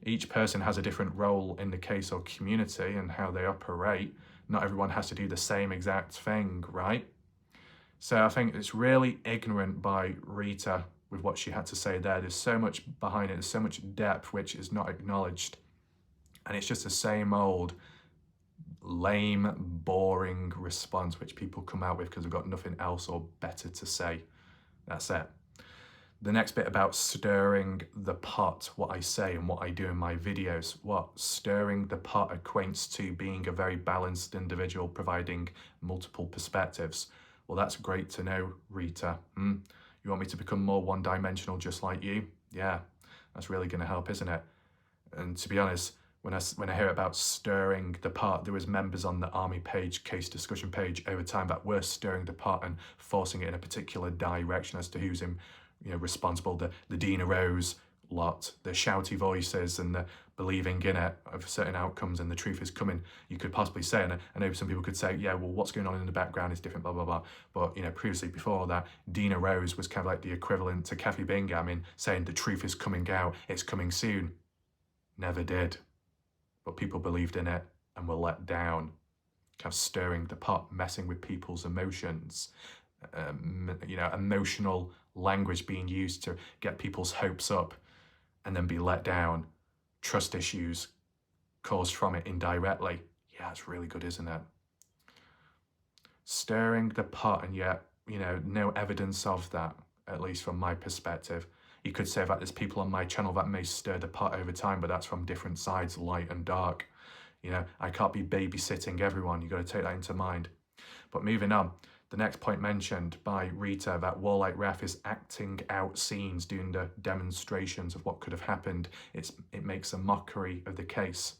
Each person has a different role in the case or community and how they operate. Not everyone has to do the same exact thing, right? So I think it's really ignorant by Rita with what she had to say there. There's so much behind it, there's so much depth which is not acknowledged. And it's just the same old lame, boring response which people come out with because they've got nothing else or better to say. That's it. The next bit about stirring the pot, what I say and what I do in my videos. What? Stirring the pot equates to being a very balanced individual, providing multiple perspectives. Well, that's great to know, Rita. You want me to become more one-dimensional just like you? Yeah, that's really going to help, isn't it? And to be honest, when I hear about stirring the pot, there was members on the Army page, case discussion page over time that were stirring the pot and forcing it in a particular direction as to who's responsible. The Dina Rose lot, the shouty voices and the believing in it of certain outcomes and the truth is coming, you could possibly say, and I know some people could say, yeah, well, what's going on in the background is different, blah, blah, blah. But, previously before that, Dina Rose was kind of like the equivalent to Kathy Bingham in saying the truth is coming out, it's coming soon. Never did. But people believed in it and were let down, kind of stirring the pot, messing with people's emotions, emotional language being used to get people's hopes up and then be let down, trust issues caused from it indirectly. Yeah, it's really good, isn't it? Stirring the pot and yet, no evidence of that, at least from my perspective. You could say that there's people on my channel that may stir the pot over time, but that's from different sides, light and dark. I can't be babysitting everyone. You've got to take that into mind. But moving on, the next point mentioned by Rita, that WarLike Wrath is acting out scenes, doing the demonstrations of what could have happened. It makes a mockery of the case.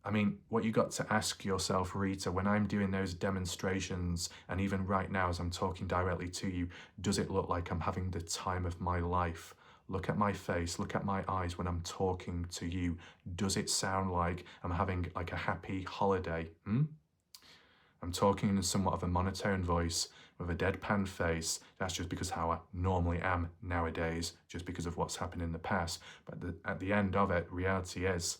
I mean, what you got to ask yourself, Rita, when I'm doing those demonstrations, and even right now as I'm talking directly to you, does it look like I'm having the time of my life? Look at my face, look at my eyes when I'm talking to you. Does it sound like I'm having like a happy holiday? I'm talking in somewhat of a monotone voice with a deadpan face. That's just because how I normally am nowadays, just because of what's happened in the past. But at the end of it, reality is,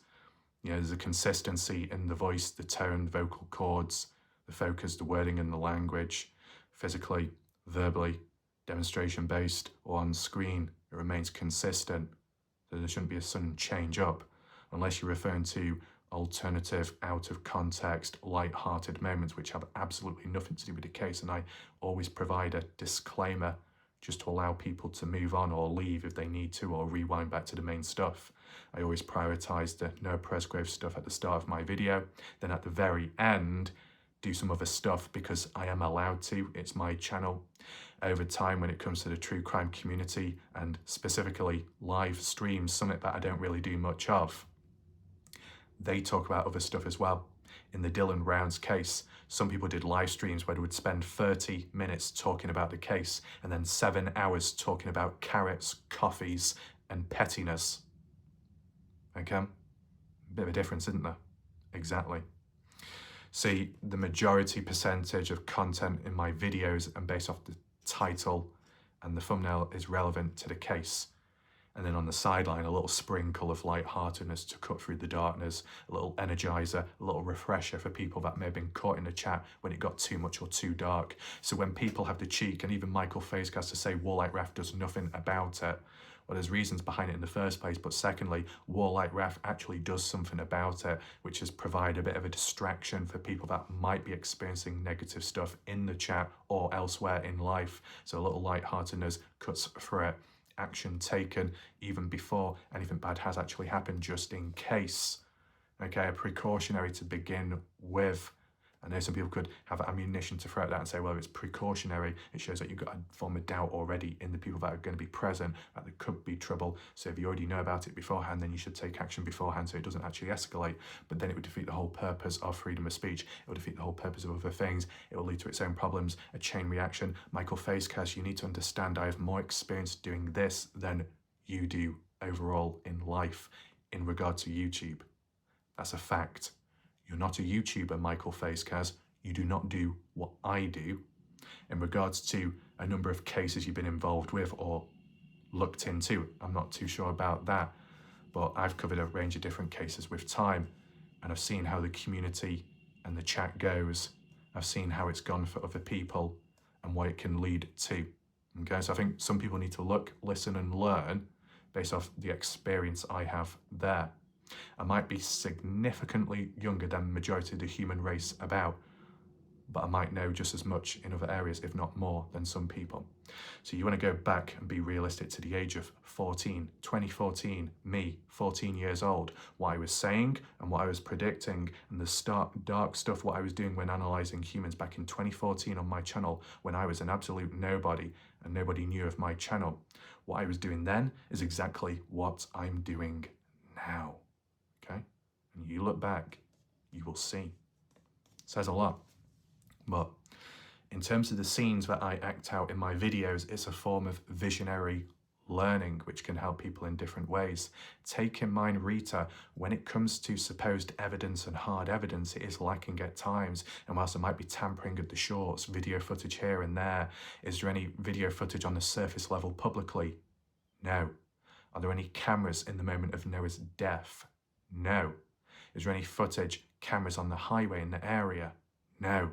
there's a consistency in the voice, the tone, vocal cords, the focus, the wording and the language, physically, verbally, demonstration-based or on screen. It remains consistent. So there shouldn't be a sudden change up unless you're referring to alternative, out of context, light-hearted moments which have absolutely nothing to do with the case. And I always provide a disclaimer just to allow people to move on or leave if they need to, or rewind back to the main stuff. I always prioritize the Noah Presgrove stuff at the start of my video. Then at the very end, do some other stuff because I am allowed to. It's my channel. Over time, when it comes to the true crime community and specifically live streams, something that I don't really do much of, they talk about other stuff as well. In the Dylan Rounds case, some people did live streams where they would spend 30 minutes talking about the case and then 7 hours talking about carrots, coffees, and pettiness. Okay? Bit of a difference, isn't there? Exactly. See, the majority percentage of content in my videos and based off the title and the thumbnail is relevant to the case. And then on the sideline, a little sprinkle of lightheartedness to cut through the darkness, a little energizer, a little refresher for people that may have been caught in the chat when it got too much or too dark. So when people have the cheek, and even Michael Faisca has to say WarLike Wrath does nothing about it, well, there's reasons behind it in the first place, but secondly, WarLike Wrath actually does something about it, which is provide a bit of a distraction for people that might be experiencing negative stuff in the chat or elsewhere in life. So a little lightheartedness cuts through it. Action taken even before anything bad has actually happened, just in case. Okay, a precautionary to begin with. I know some people could have ammunition to throw at that and say, well, if it's precautionary, it shows that you've got a form of doubt already in the people that are going to be present, that there could be trouble. So if you already know about it beforehand, then you should take action beforehand so it doesn't actually escalate. But then it would defeat the whole purpose of freedom of speech. It would defeat the whole purpose of other things. It will lead to its own problems, a chain reaction. Michael Faisca, you need to understand I have more experience doing this than you do overall in life in regard to YouTube. That's a fact. You're not a YouTuber, Michael Faisca. You do not do what I do. In regards to a number of cases you've been involved with or looked into, I'm not too sure about that. but I've covered a range of different cases with time, and I've seen how the community and the chat goes. I've seen how it's gone for other people and what it can lead to. Okay, so I think some people need to look, listen and learn based off the experience I have there. I might be significantly younger than the majority of the human race about, but I might know just as much in other areas, if not more, than some people. So you want to go back and be realistic to the age of 2014, me, 14 years old, what I was saying and what I was predicting, and the dark stuff, what I was doing when analysing humans back in 2014 on my channel, when I was an absolute nobody and nobody knew of my channel. What I was doing then is exactly what I'm doing now, okay? And you look back, you will see. It says a lot. But in terms of the scenes that I act out in my videos, it's a form of visionary learning, which can help people in different ways. Take in mind, Rita, when it comes to supposed evidence and hard evidence, it is lacking at times. And whilst there might be tampering of the shorts, video footage here and there, is there any video footage on the surface level publicly? No. Are there any cameras in the moment of Noah's death? No. Is there any footage, cameras on the highway in the area? No.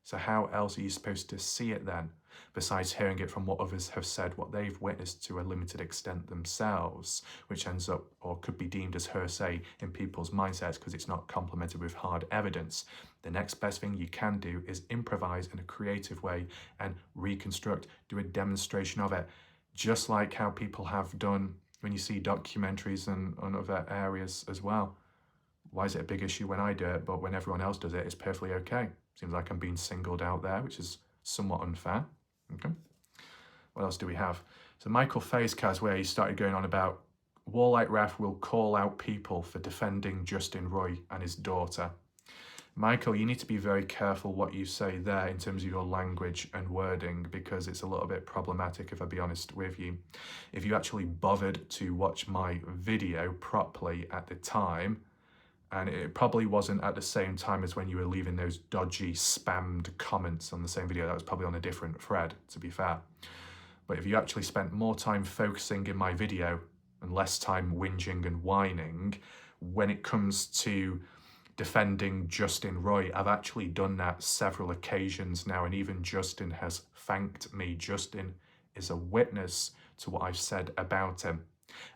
So how else are you supposed to see it then, besides hearing it from what others have said, what they've witnessed to a limited extent themselves, which ends up or could be deemed as hearsay in people's mindsets because it's not complemented with hard evidence. The next best thing you can do is improvise in a creative way and reconstruct, do a demonstration of it, just like how people have done when you see documentaries and on other areas as well. Why is it a big issue when I do it, but when everyone else does it, it's perfectly okay? Seems like I'm being singled out there, which is somewhat unfair. Okay. What else do we have? So Michael Facecast, where he started going on about WarLike Wrath will call out people for defending Justin Roy and his daughter. Michael, you need to be very careful what you say there in terms of your language and wording, because it's a little bit problematic, if I be honest with you. If you actually bothered to watch my video properly at the time, and it probably wasn't at the same time as when you were leaving those dodgy spammed comments on the same video. That was probably on a different thread, to be fair. But if you actually spent more time focusing in my video and less time whinging and whining, when it comes to defending Justin Roy, I've actually done that several occasions now, and even Justin has thanked me. Justin is a witness to what I've said about him.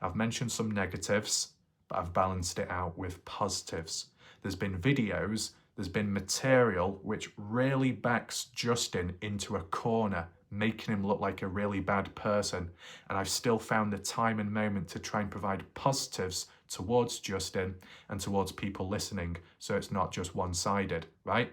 I've mentioned some negatives, but I've balanced it out with positives. There's been videos, there's been material which really backs Justin into a corner, making him look like a really bad person. And I've still found the time and moment to try and provide positives towards Justin and towards people listening, so it's not just one-sided, right?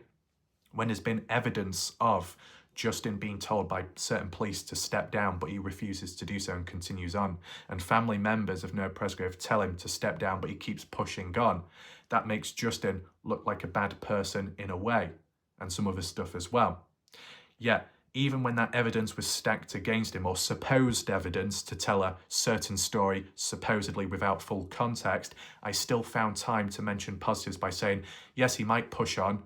When there's been evidence of Justin being told by certain police to step down, but he refuses to do so and continues on, and family members of Noah Presgrove tell him to step down, but he keeps pushing on, that makes Justin look like a bad person in a way, and some other stuff as well. Yet, even when that evidence was stacked against him, or supposed evidence to tell a certain story, supposedly without full context, I still found time to mention positives by saying, yes, he might push on,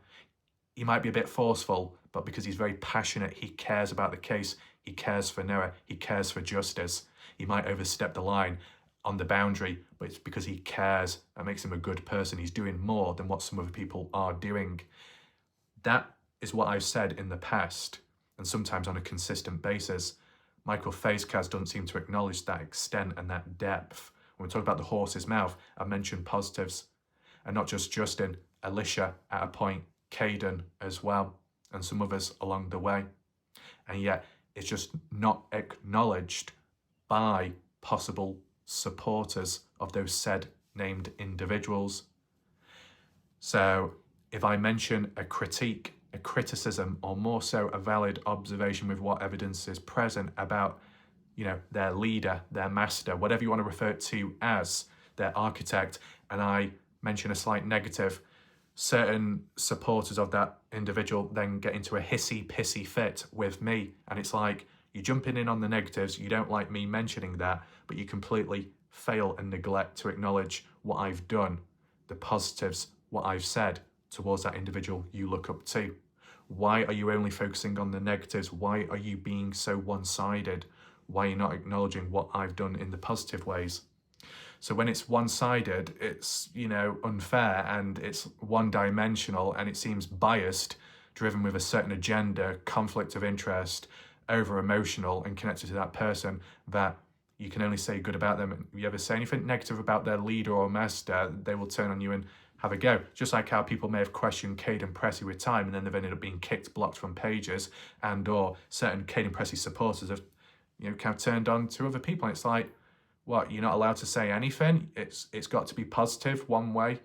he might be a bit forceful, but because he's very passionate, he cares about the case, he cares for Noah, he cares for justice. He might overstep the line on the boundary, but it's because he cares. That makes him a good person. He's doing more than what some other people are doing. That is what I've said in the past, and sometimes on a consistent basis. Michael Facecast doesn't seem to acknowledge that extent and that depth. When we talk about the horse's mouth, I've mentioned positives, and not just Justin, Alicia at a point, Kaden as well, and some others along the way. And yet it's just not acknowledged by possible supporters of those said named individuals. So if I mention a critique, a criticism, or more so a valid observation with what evidence is present about, their leader, their master, whatever you want to refer to as, their architect, and I mention a slight negative, certain supporters of that individual then get into a hissy pissy fit with me, and it's like, you're jumping in on the negatives, you don't like me mentioning that, but you completely fail and neglect to acknowledge what I've done, the positives, what I've said towards that individual you look up to. Why are you only focusing on the negatives? Why are you being so one-sided? Why are you not acknowledging what I've done in the positive ways? So when it's one-sided, it's, unfair, and it's one-dimensional, and it seems biased, driven with a certain agenda, conflict of interest, over-emotional and connected to that person, that you can only say good about them. If you ever say anything negative about their leader or master, they will turn on you and have a go. Just like how people may have questioned Kaden Pressy with time, and then they've ended up being kicked, blocked from pages, and or certain Kaden Pressy supporters have, kind of turned on to other people. And it's like, what, you're not allowed to say anything? It's got to be positive one way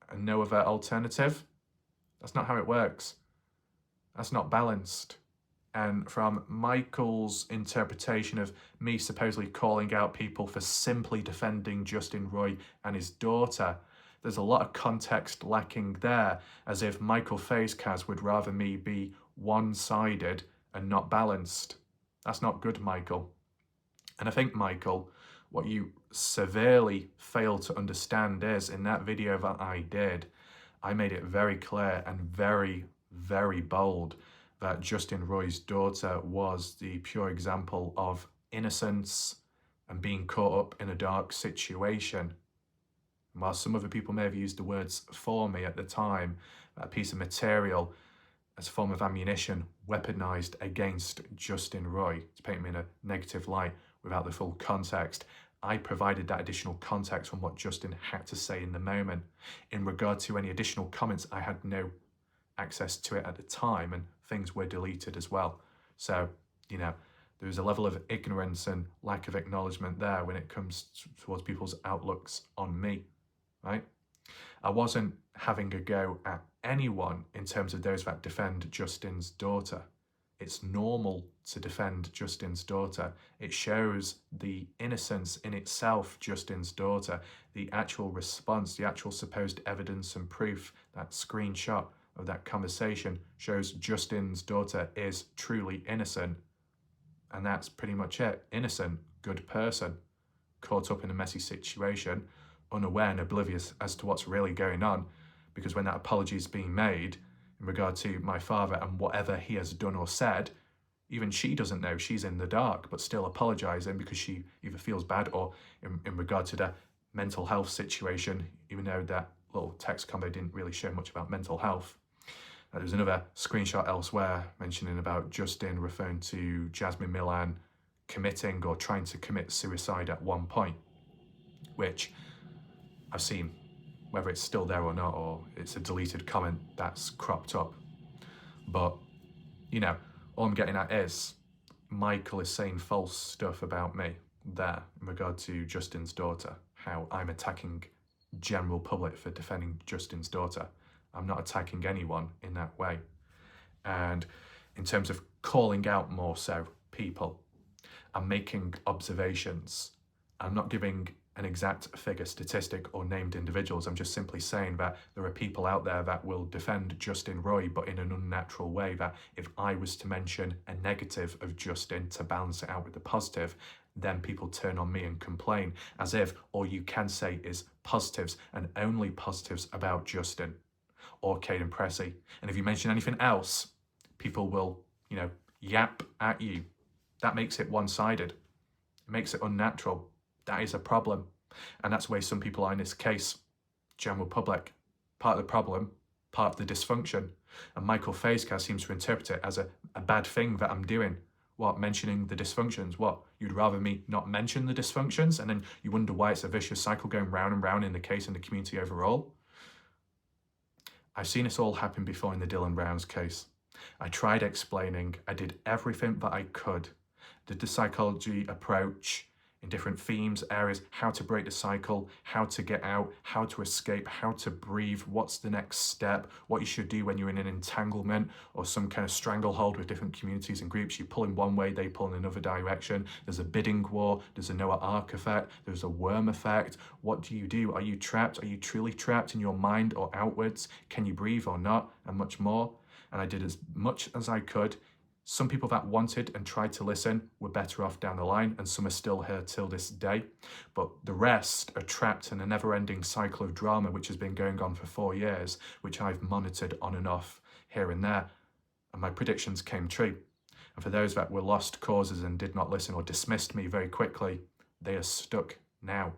and no other alternative? That's not how it works. That's not balanced. And from Michael's interpretation of me supposedly calling out people for simply defending Justin Roy and his daughter, there's a lot of context lacking there, as if Michael Faizkaz would rather me be one-sided and not balanced. That's not good, Michael. And I think, Michael, what you severely fail to understand is, in that video that I did, I made it very clear and very, very bold that Justin Roy's daughter was the pure example of innocence and being caught up in a dark situation. And while some other people may have used the words for me at the time, that piece of material as a form of ammunition weaponized against Justin Roy to paint him in a negative light without the full context, I provided that additional context from what Justin had to say in the moment. In regard to any additional comments, I had no access to it at the time, and things were deleted as well. So, there's a level of ignorance and lack of acknowledgement there when it comes towards people's outlooks on me, right? I wasn't having a go at anyone in terms of those that defend Justin's daughter. It's normal to defend Justin's daughter. It shows the innocence in itself, Justin's daughter, the actual response, the actual supposed evidence and proof, that screenshot of that conversation shows Justin's daughter is truly innocent. And that's pretty much it. Innocent, good person, caught up in a messy situation, unaware and oblivious as to what's really going on, because when that apology is being made in regard to my father and whatever he has done or said, even she doesn't know. She's in the dark, but still apologising because she either feels bad or in regard to the mental health situation, even though that little text combo didn't really show much about mental health. There was another screenshot elsewhere mentioning about Justin referring to Jasmine Milan committing or trying to commit suicide at one point, which I've seen, whether it's still there or not, or it's a deleted comment that's cropped up. But, all I'm getting at is Michael is saying false stuff about me there in regard to Justin's daughter, how I'm attacking general public for defending Justin's daughter. I'm not attacking anyone in that way. And in terms of calling out more so people, I'm making observations. I'm not giving an exact figure, statistic, or named individuals. I'm just simply saying that there are people out there that will defend Justin Roy, but in an unnatural way, that if I was to mention a negative of Justin to balance it out with the positive, then people turn on me and complain, as if all you can say is positives and only positives about Justin or Kaden Pressy. And if you mention anything else, people will, yap at you. That makes it one-sided. It makes it unnatural. That is a problem. And that's the way some people are in this case. General public. Part of the problem, part of the dysfunction. And Michael Faizkaz seems to interpret it as a bad thing that I'm doing. What, mentioning the dysfunctions? What, you'd rather me not mention the dysfunctions? And then you wonder why it's a vicious cycle going round and round in the case and the community overall? I've seen this all happen before in the Dylan Browns case. I tried explaining. I did everything that I could. Did the psychology approach in different themes, areas, how to break the cycle, how to get out, how to escape, how to breathe, what's the next step, what you should do when you're in an entanglement or some kind of stranglehold with different communities and groups. You pull in one way, they pull in another direction. There's a bidding war, there's a Noah Ark effect, there's a worm effect. What do you do? Are you trapped? Are you truly trapped in your mind or outwards? Can you breathe or not? And much more. And I did as much as I could. Some people that wanted and tried to listen were better off down the line, and some are still here till this day. But the rest are trapped in a never-ending cycle of drama which has been going on for 4 years, which I've monitored on and off here and there. And my predictions came true. And for those that were lost causes and did not listen or dismissed me very quickly, they are stuck now.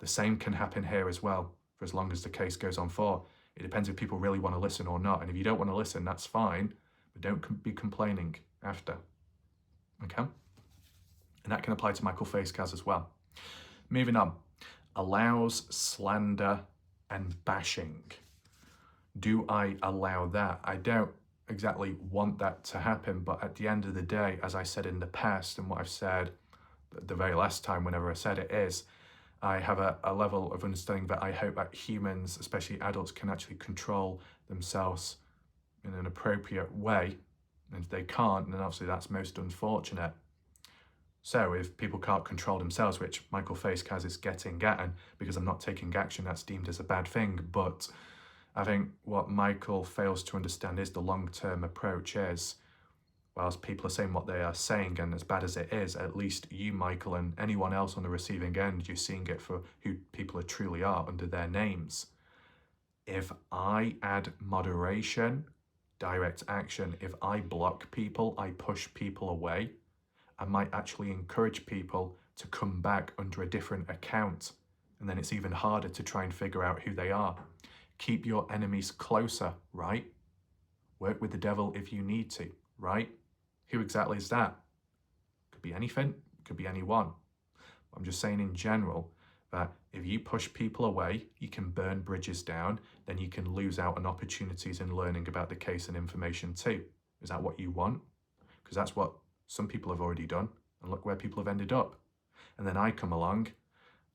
The same can happen here as well, for as long as the case goes on for. It depends if people really want to listen or not. And if you don't want to listen, that's fine, but don't be complaining after. Okay? And that can apply to Michael Facecaz as well. Moving on. Allows slander and bashing. Do I allow that? I don't exactly want that to happen, but at the end of the day, as I said in the past, and what I've said the very last time whenever I said it is, I have a level of understanding that I hope that humans, especially adults, can actually control themselves in an appropriate way. And if they can't, then obviously that's most unfortunate. So if people can't control themselves, which Michael Facecaz is getting at, and because I'm not taking action, that's deemed as a bad thing. But I think what Michael fails to understand is the long-term approach is, whilst people are saying what they are saying, and as bad as it is, at least you, Michael, and anyone else on the receiving end, you're seeing it for who people truly are under their names. If I add moderation, direct action, if I block people, I push people away, I might actually encourage people to come back under a different account. And then it's even harder to try and figure out who they are. Keep your enemies closer, right? Work with the devil if you need to, right? Who exactly is that? Could be anything, could be anyone. I'm just saying in general that if you push people away, you can burn bridges down, then you can lose out on opportunities in learning about the case and information too. Is that what you want? Because that's what some people have already done, and look where people have ended up. And then I come along,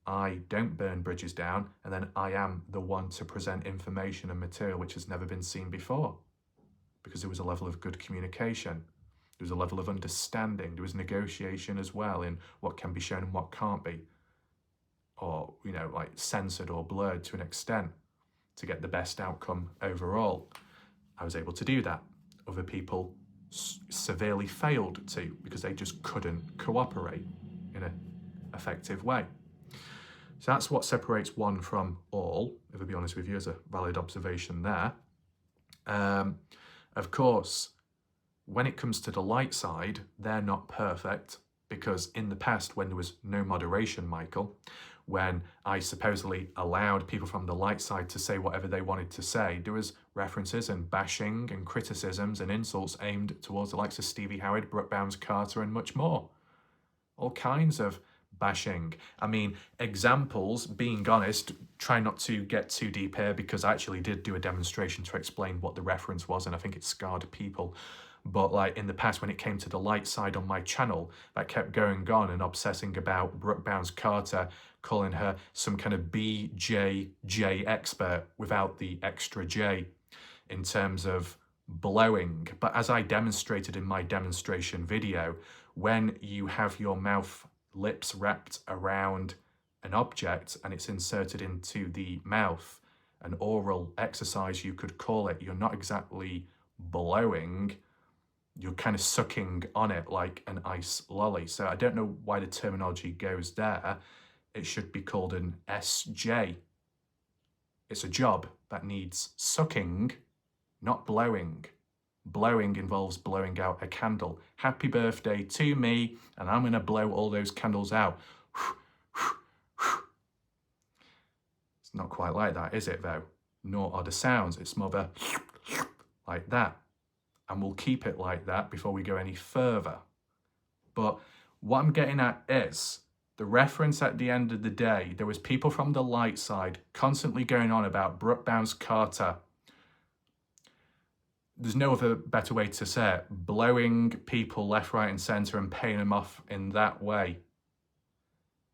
I don't burn bridges down, and then I am the one to present information and material which has never been seen before. Because there was a level of good communication, there was a level of understanding, there was negotiation as well in what can be shown and what can't be. Or, like censored or blurred to an extent to get the best outcome overall. I was able to do that. Other people severely failed to because they just couldn't cooperate in an effective way. So that's what separates one from all, if I'll be honest with you, as a valid observation there. Of course, when it comes to the light side, they're not perfect because in the past, when there was no moderation, Michael, when I supposedly allowed people from the light side to say whatever they wanted to say, there was references and bashing and criticisms and insults aimed towards the likes of Stevie Howard, Brooke Bounds-Carter, and much more. All kinds of bashing. I mean, examples, being honest, try not to get too deep here because I actually did do a demonstration to explain what the reference was, and I think it scarred people. But like in the past, when it came to the light side on my channel, that kept going on and obsessing about Brooke Bounds-Carter, calling her some kind of BJJ expert without the extra J in terms of blowing. But as I demonstrated in my demonstration video, when you have your lips wrapped around an object and it's inserted into the mouth, an oral exercise you could call it, you're not exactly blowing, you're kind of sucking on it like an ice lolly. So I don't know why the terminology goes there. It should be called an SJ. It's a job that needs sucking, not blowing. Blowing involves blowing out a candle. Happy birthday to me, and I'm going to blow all those candles out. It's not quite like that, is it, though? Nor are the sounds. It's more of a like that. And we'll keep it like that before we go any further. But what I'm getting at is the reference at the end of the day, there was people from the light side constantly going on about Brooke Bounds-Carter. There's no other better way to say it. Blowing people left, right and centre and paying them off in that way.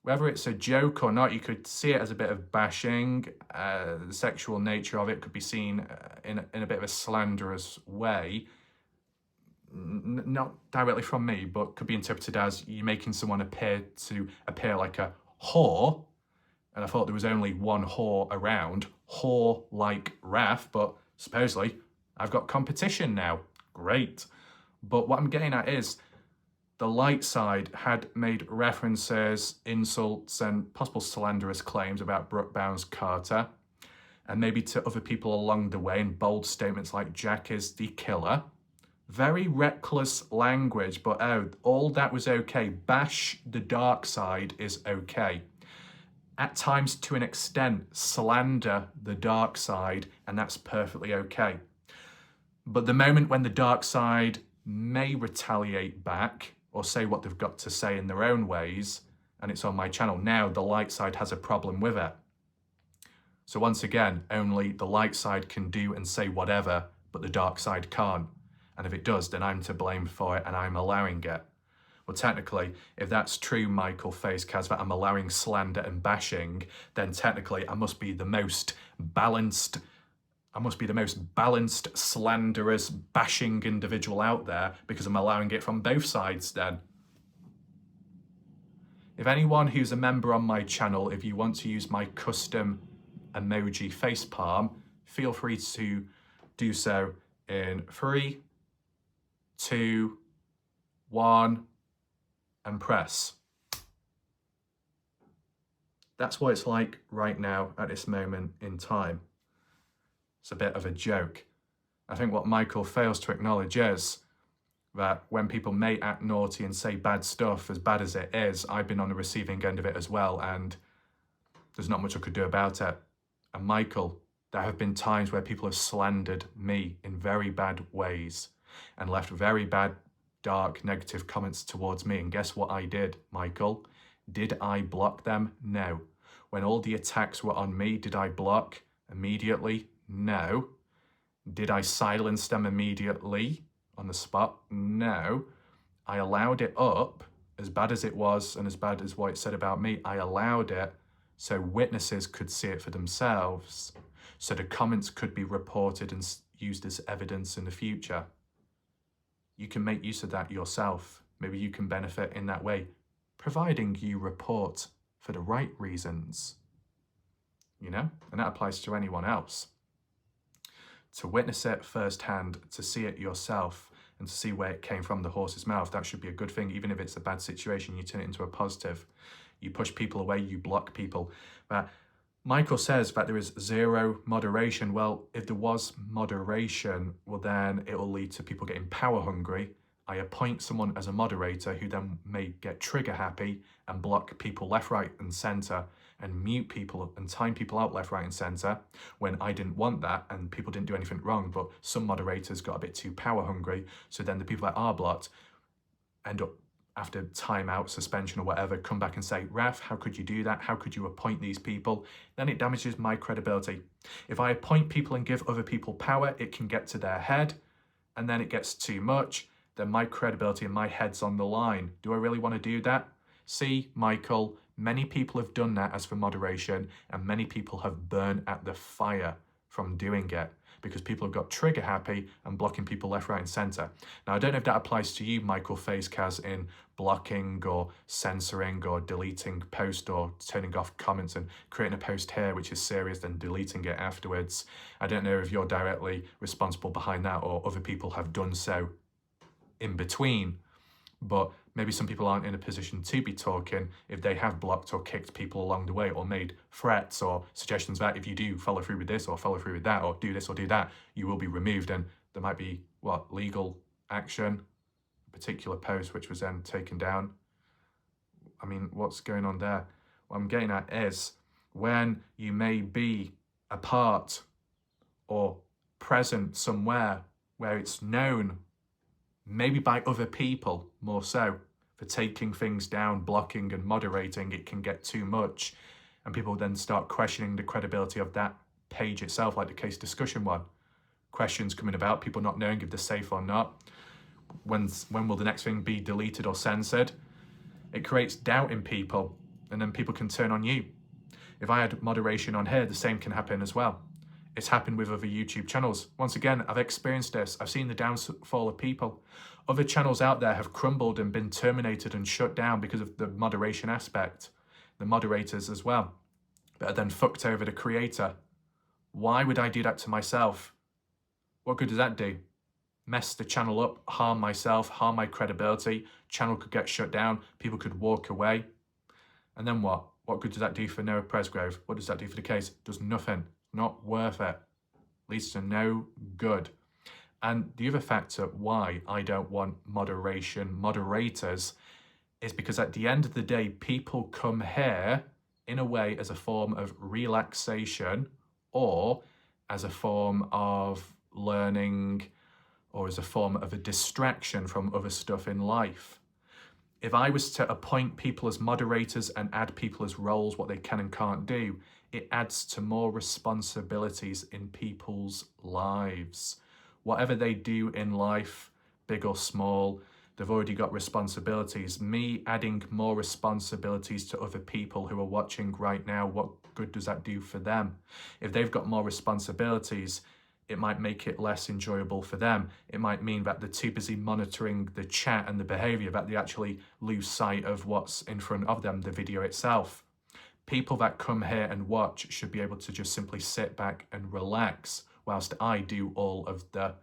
Whether it's a joke or not, you could see it as a bit of bashing. The sexual nature of it could be seen in a bit of a slanderous way. Not directly from me, but could be interpreted as you making someone appear like a whore. And I thought there was only one whore around, WarLike Wrath, but supposedly I've got competition now. Great. But what I'm getting at is the light side had made references, insults, and possible slanderous claims about Brooke Bounds-Carter, and maybe to other people along the way in bold statements like Jack is the killer. Very reckless language, but all that was okay. Bash the dark side is okay. at times to an extent, slander the dark side, and that's perfectly okay. But the moment when the dark side may retaliate back or say what they've got to say in their own ways, and it's on my channel, now the light side has a problem with it. So once again, only the light side can do and say whatever, but the dark side can't. And if it does, then I'm to blame for it and I'm allowing it. Well, technically, if that's true, Michael Facecast, that I'm allowing slander and bashing, then technically I must be the most balanced, slanderous, bashing individual out there, because I'm allowing it from both sides then. If anyone who's a member on my channel, if you want to use my custom emoji facepalm, feel free to do so in 3, 2, 1, and press. That's what it's like right now at this moment in time. It's a bit of a joke. I think what Michael fails to acknowledge is that when people may act naughty and say bad stuff, as bad as it is, I've been on the receiving end of it as well, and there's not much I could do about it. And Michael, there have been times where people have slandered me in very bad ways and left very bad, dark, negative comments towards me. And guess what I did, Michael? Did I block them? No. When all the attacks were on me, did I block immediately? No. Did I silence them immediately on the spot? No. I allowed it up, as bad as it was and as bad as what it said about me. I allowed it so witnesses could see it for themselves, so the comments could be reported and used as evidence in the future. You can make use of that yourself. Maybe you can benefit in that way, providing you report for the right reasons, you know? And that applies to anyone else. To witness it firsthand, to see it yourself, and to see where it came from the horse's mouth, that should be a good thing. Even if it's a bad situation, you turn it into a positive. You push people away, you block people. But Michael says that there is zero moderation. Well, if there was moderation, well then it will lead to people getting power hungry. I appoint someone as a moderator who then may get trigger happy and block people left, right and centre, and mute people and time people out left, right and centre, when I didn't want that and people didn't do anything wrong, but some moderators got a bit too power hungry. So then the people that are blocked end up, after timeout, suspension or whatever, come back and say, Raf, how could you do that? How could you appoint these people? Then it damages my credibility. If I appoint people and give other people power, it can get to their head, and then it gets too much. Then my credibility and my head's on the line. Do I really want to do that? See, Michael, many people have done that as for moderation, and many people have burned at the fire from doing it, because people have got trigger happy and blocking people left, right and centre. Now, I don't know if that applies to you, Michael Facecast, in blocking or censoring or deleting posts or turning off comments and creating a post here which is serious, then deleting it afterwards. I don't know if you're directly responsible behind that or other people have done so in between, but maybe some people aren't in a position to be talking if they have blocked or kicked people along the way, or made threats or suggestions that if you do follow through with this or follow through with that or do this or do that, you will be removed, and there might be, what, legal action, a particular post which was then taken down. I mean, what's going on there? What I'm getting at is, when you may be a part or present somewhere where it's known, maybe by other people more so, for taking things down, blocking and moderating, it can get too much, and people then start questioning the credibility of that page itself, like the case discussion one. Questions coming about, people not knowing if they're safe or not. When will the next thing be deleted or censored? It creates doubt in people, and then people can turn on you. If I had moderation on here, the same can happen as well. It's happened with other YouTube channels. Once again, I've experienced this. I've seen the downfall of people. Other channels out there have crumbled and been terminated and shut down because of the moderation aspect. The moderators as well, that are then fucked over the creator. Why would I do that to myself? What good does that do? Mess the channel up, harm myself, harm my credibility. Channel could get shut down. People could walk away. And then what? What good does that do for Noah Presgrove? What does that do for the case? Does nothing. Not worth it. Leads to no good. And the other factor why I don't want moderators, is because at the end of the day, people come here in a way as a form of relaxation or as a form of learning or as a form of a distraction from other stuff in life. If I was to appoint people as moderators and add people as roles, what they can and can't do, it adds to more responsibilities in people's lives. Whatever they do in life, big or small, they've already got responsibilities. Me adding more responsibilities to other people who are watching right now, what good does that do for them? If they've got more responsibilities, it might make it less enjoyable for them. It might mean that they're too busy monitoring the chat and the behaviour that they actually lose sight of what's in front of them, the video itself. People that come here and watch should be able to just simply sit back and relax whilst I do all of the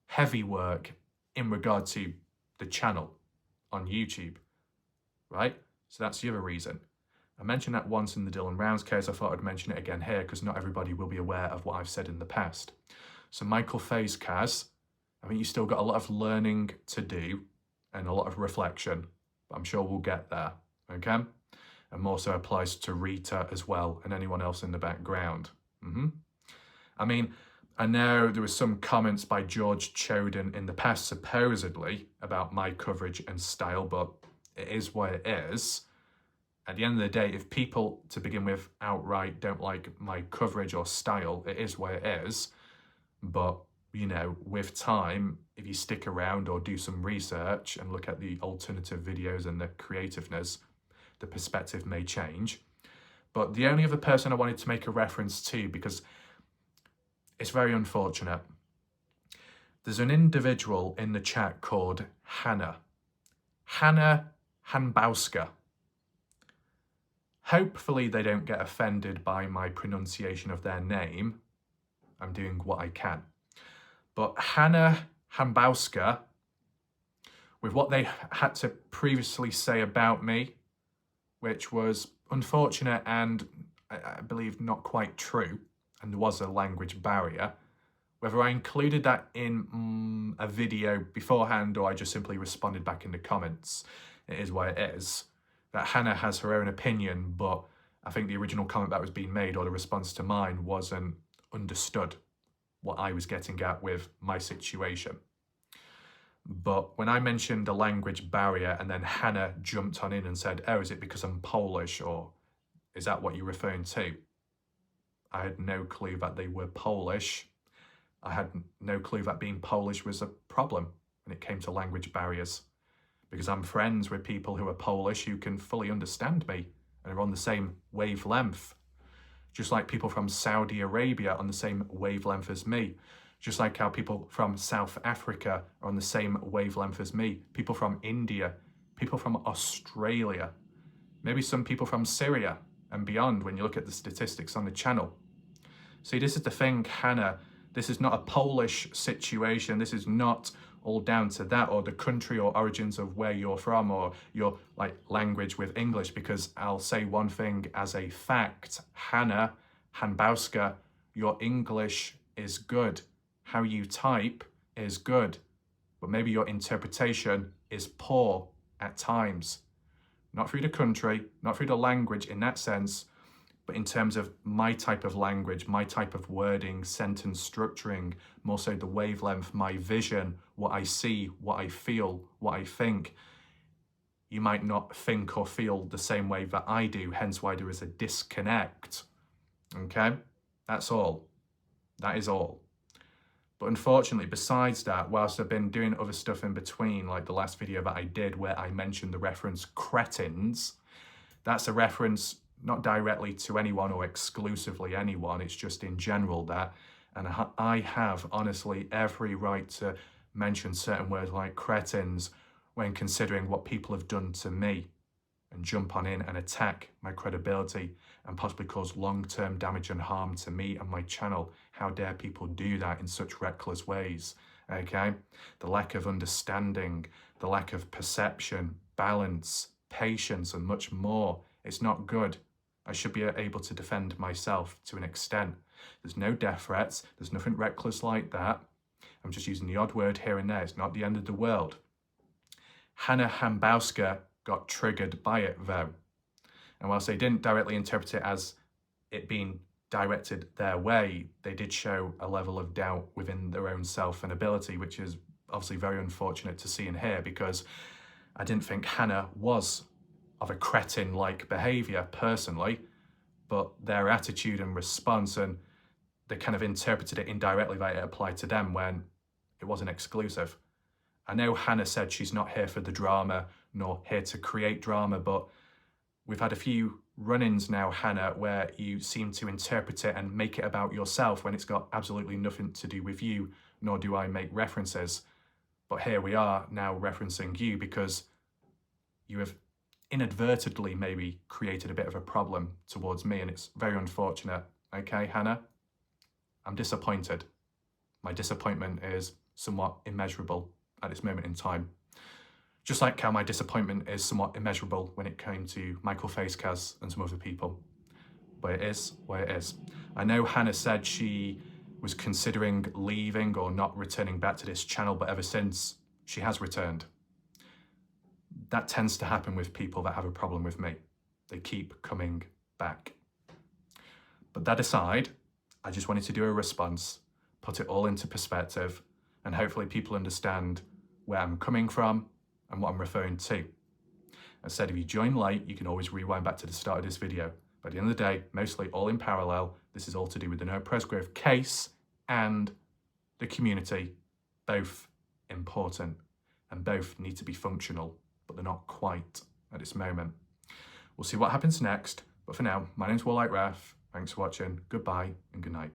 heavy work in regard to the channel on YouTube, right? So that's the other reason. I mentioned that once in the Dylan Rounds case. I thought I'd mention it again here because not everybody will be aware of what I've said in the past. So Michael Faye's Kaz, I think you still got a lot of learning to do and a lot of reflection, but I'm sure we'll get there, okay? And more so applies to Rita as well and anyone else in the background. I mean, I know there was some comments by George Choden in the past, supposedly, about my coverage and style, but it is what it is. At the end of the day, if people, to begin with, outright don't like my coverage or style, it is what it is. But, you know, with time, if you stick around or do some research and look at the alternative videos and the creativeness, the perspective may change. But the only other person I wanted to make a reference to, because it's very unfortunate, there's an individual in the chat called Hannah Hanbowska. Hopefully they don't get offended by my pronunciation of their name. I'm doing what I can. But Hannah Hanbowska, with what they had to previously say about me, which was unfortunate and I believe not quite true, and there was a language barrier, whether I included that in a video beforehand or I just simply responded back in the comments, it is what it is. That Hannah has her own opinion, but I think the original comment that was being made or the response to mine wasn't understood what I was getting at with my situation. But when I mentioned the language barrier and then Hannah jumped on in and said, oh, is it because I'm Polish or is that what you're referring to? I had no clue that they were Polish. I had no clue that being Polish was a problem when it came to language barriers. Because I'm friends with people who are Polish who can fully understand me and are on the same wavelength. Just like people from Saudi Arabia on the same wavelength as me. Just like how people from South Africa are on the same wavelength as me. People from India, people from Australia, maybe some people from Syria and beyond when you look at the statistics on the channel. See, this is the thing, Hannah. This is not a Polish situation. This is not all down to that or the country or origins of where you're from or your language with English, because I'll say one thing as a fact, Hannah Hanbowska, your English is good. How you type is good, but maybe your interpretation is poor at times. Not through the country, not through the language in that sense, but in terms of my type of language, my type of wording, sentence structuring, more so the wavelength, my vision, what I see, what I feel, what I think. You might not think or feel the same way that I do, hence why there is a disconnect. Okay? That's all. That is all. But unfortunately, besides that, whilst I've been doing other stuff in between, like the last video that I did where I mentioned the reference cretins, that's a reference not directly to anyone or exclusively anyone, it's just in general that, and I have honestly every right to mention certain words like cretins when considering what people have done to me and jump on in and attack my credibility and possibly cause long-term damage and harm to me and my channel. How dare people do that in such reckless ways, okay? The lack of understanding, the lack of perception, balance, patience, and much more. It's not good. I should be able to defend myself to an extent. There's no death threats. There's nothing reckless like that. I'm just using the odd word here and there. It's not the end of the world. Hannah Hanbowska got triggered by it though. And whilst they didn't directly interpret it as it being directed their way, they did show a level of doubt within their own self and ability, which is obviously very unfortunate to see and hear, because I didn't think Hannah was of a cretin-like behaviour personally, but their attitude and response, and they kind of interpreted it indirectly that it applied to them when it wasn't exclusive. I know Hannah said she's not here for the drama, nor here to create drama, but we've had a few run-ins now, Hannah, where you seem to interpret it and make it about yourself when it's got absolutely nothing to do with you, nor do I make references. But here we are now referencing you because you have inadvertently maybe created a bit of a problem towards me, and it's very unfortunate. Okay, Hannah? I'm disappointed. My disappointment is somewhat immeasurable at this moment in time. Just like how my disappointment is somewhat immeasurable when it came to Michael Facekaz and some other people. But it is what it is. I know Hannah said she was considering leaving or not returning back to this channel, but ever since, she has returned. That tends to happen with people that have a problem with me. They keep coming back. But that aside, I just wanted to do a response, put it all into perspective, and hopefully people understand where I'm coming from and what I'm referring to. As said, if you join late, you can always rewind back to the start of this video. But at the end of the day, mostly all in parallel, this is all to do with the Noah Presgrove case and the community, both important and both need to be functional, but they're not quite at this moment. We'll see what happens next, but for now, my name's WarLike Wrath. Thanks for watching, goodbye and good night.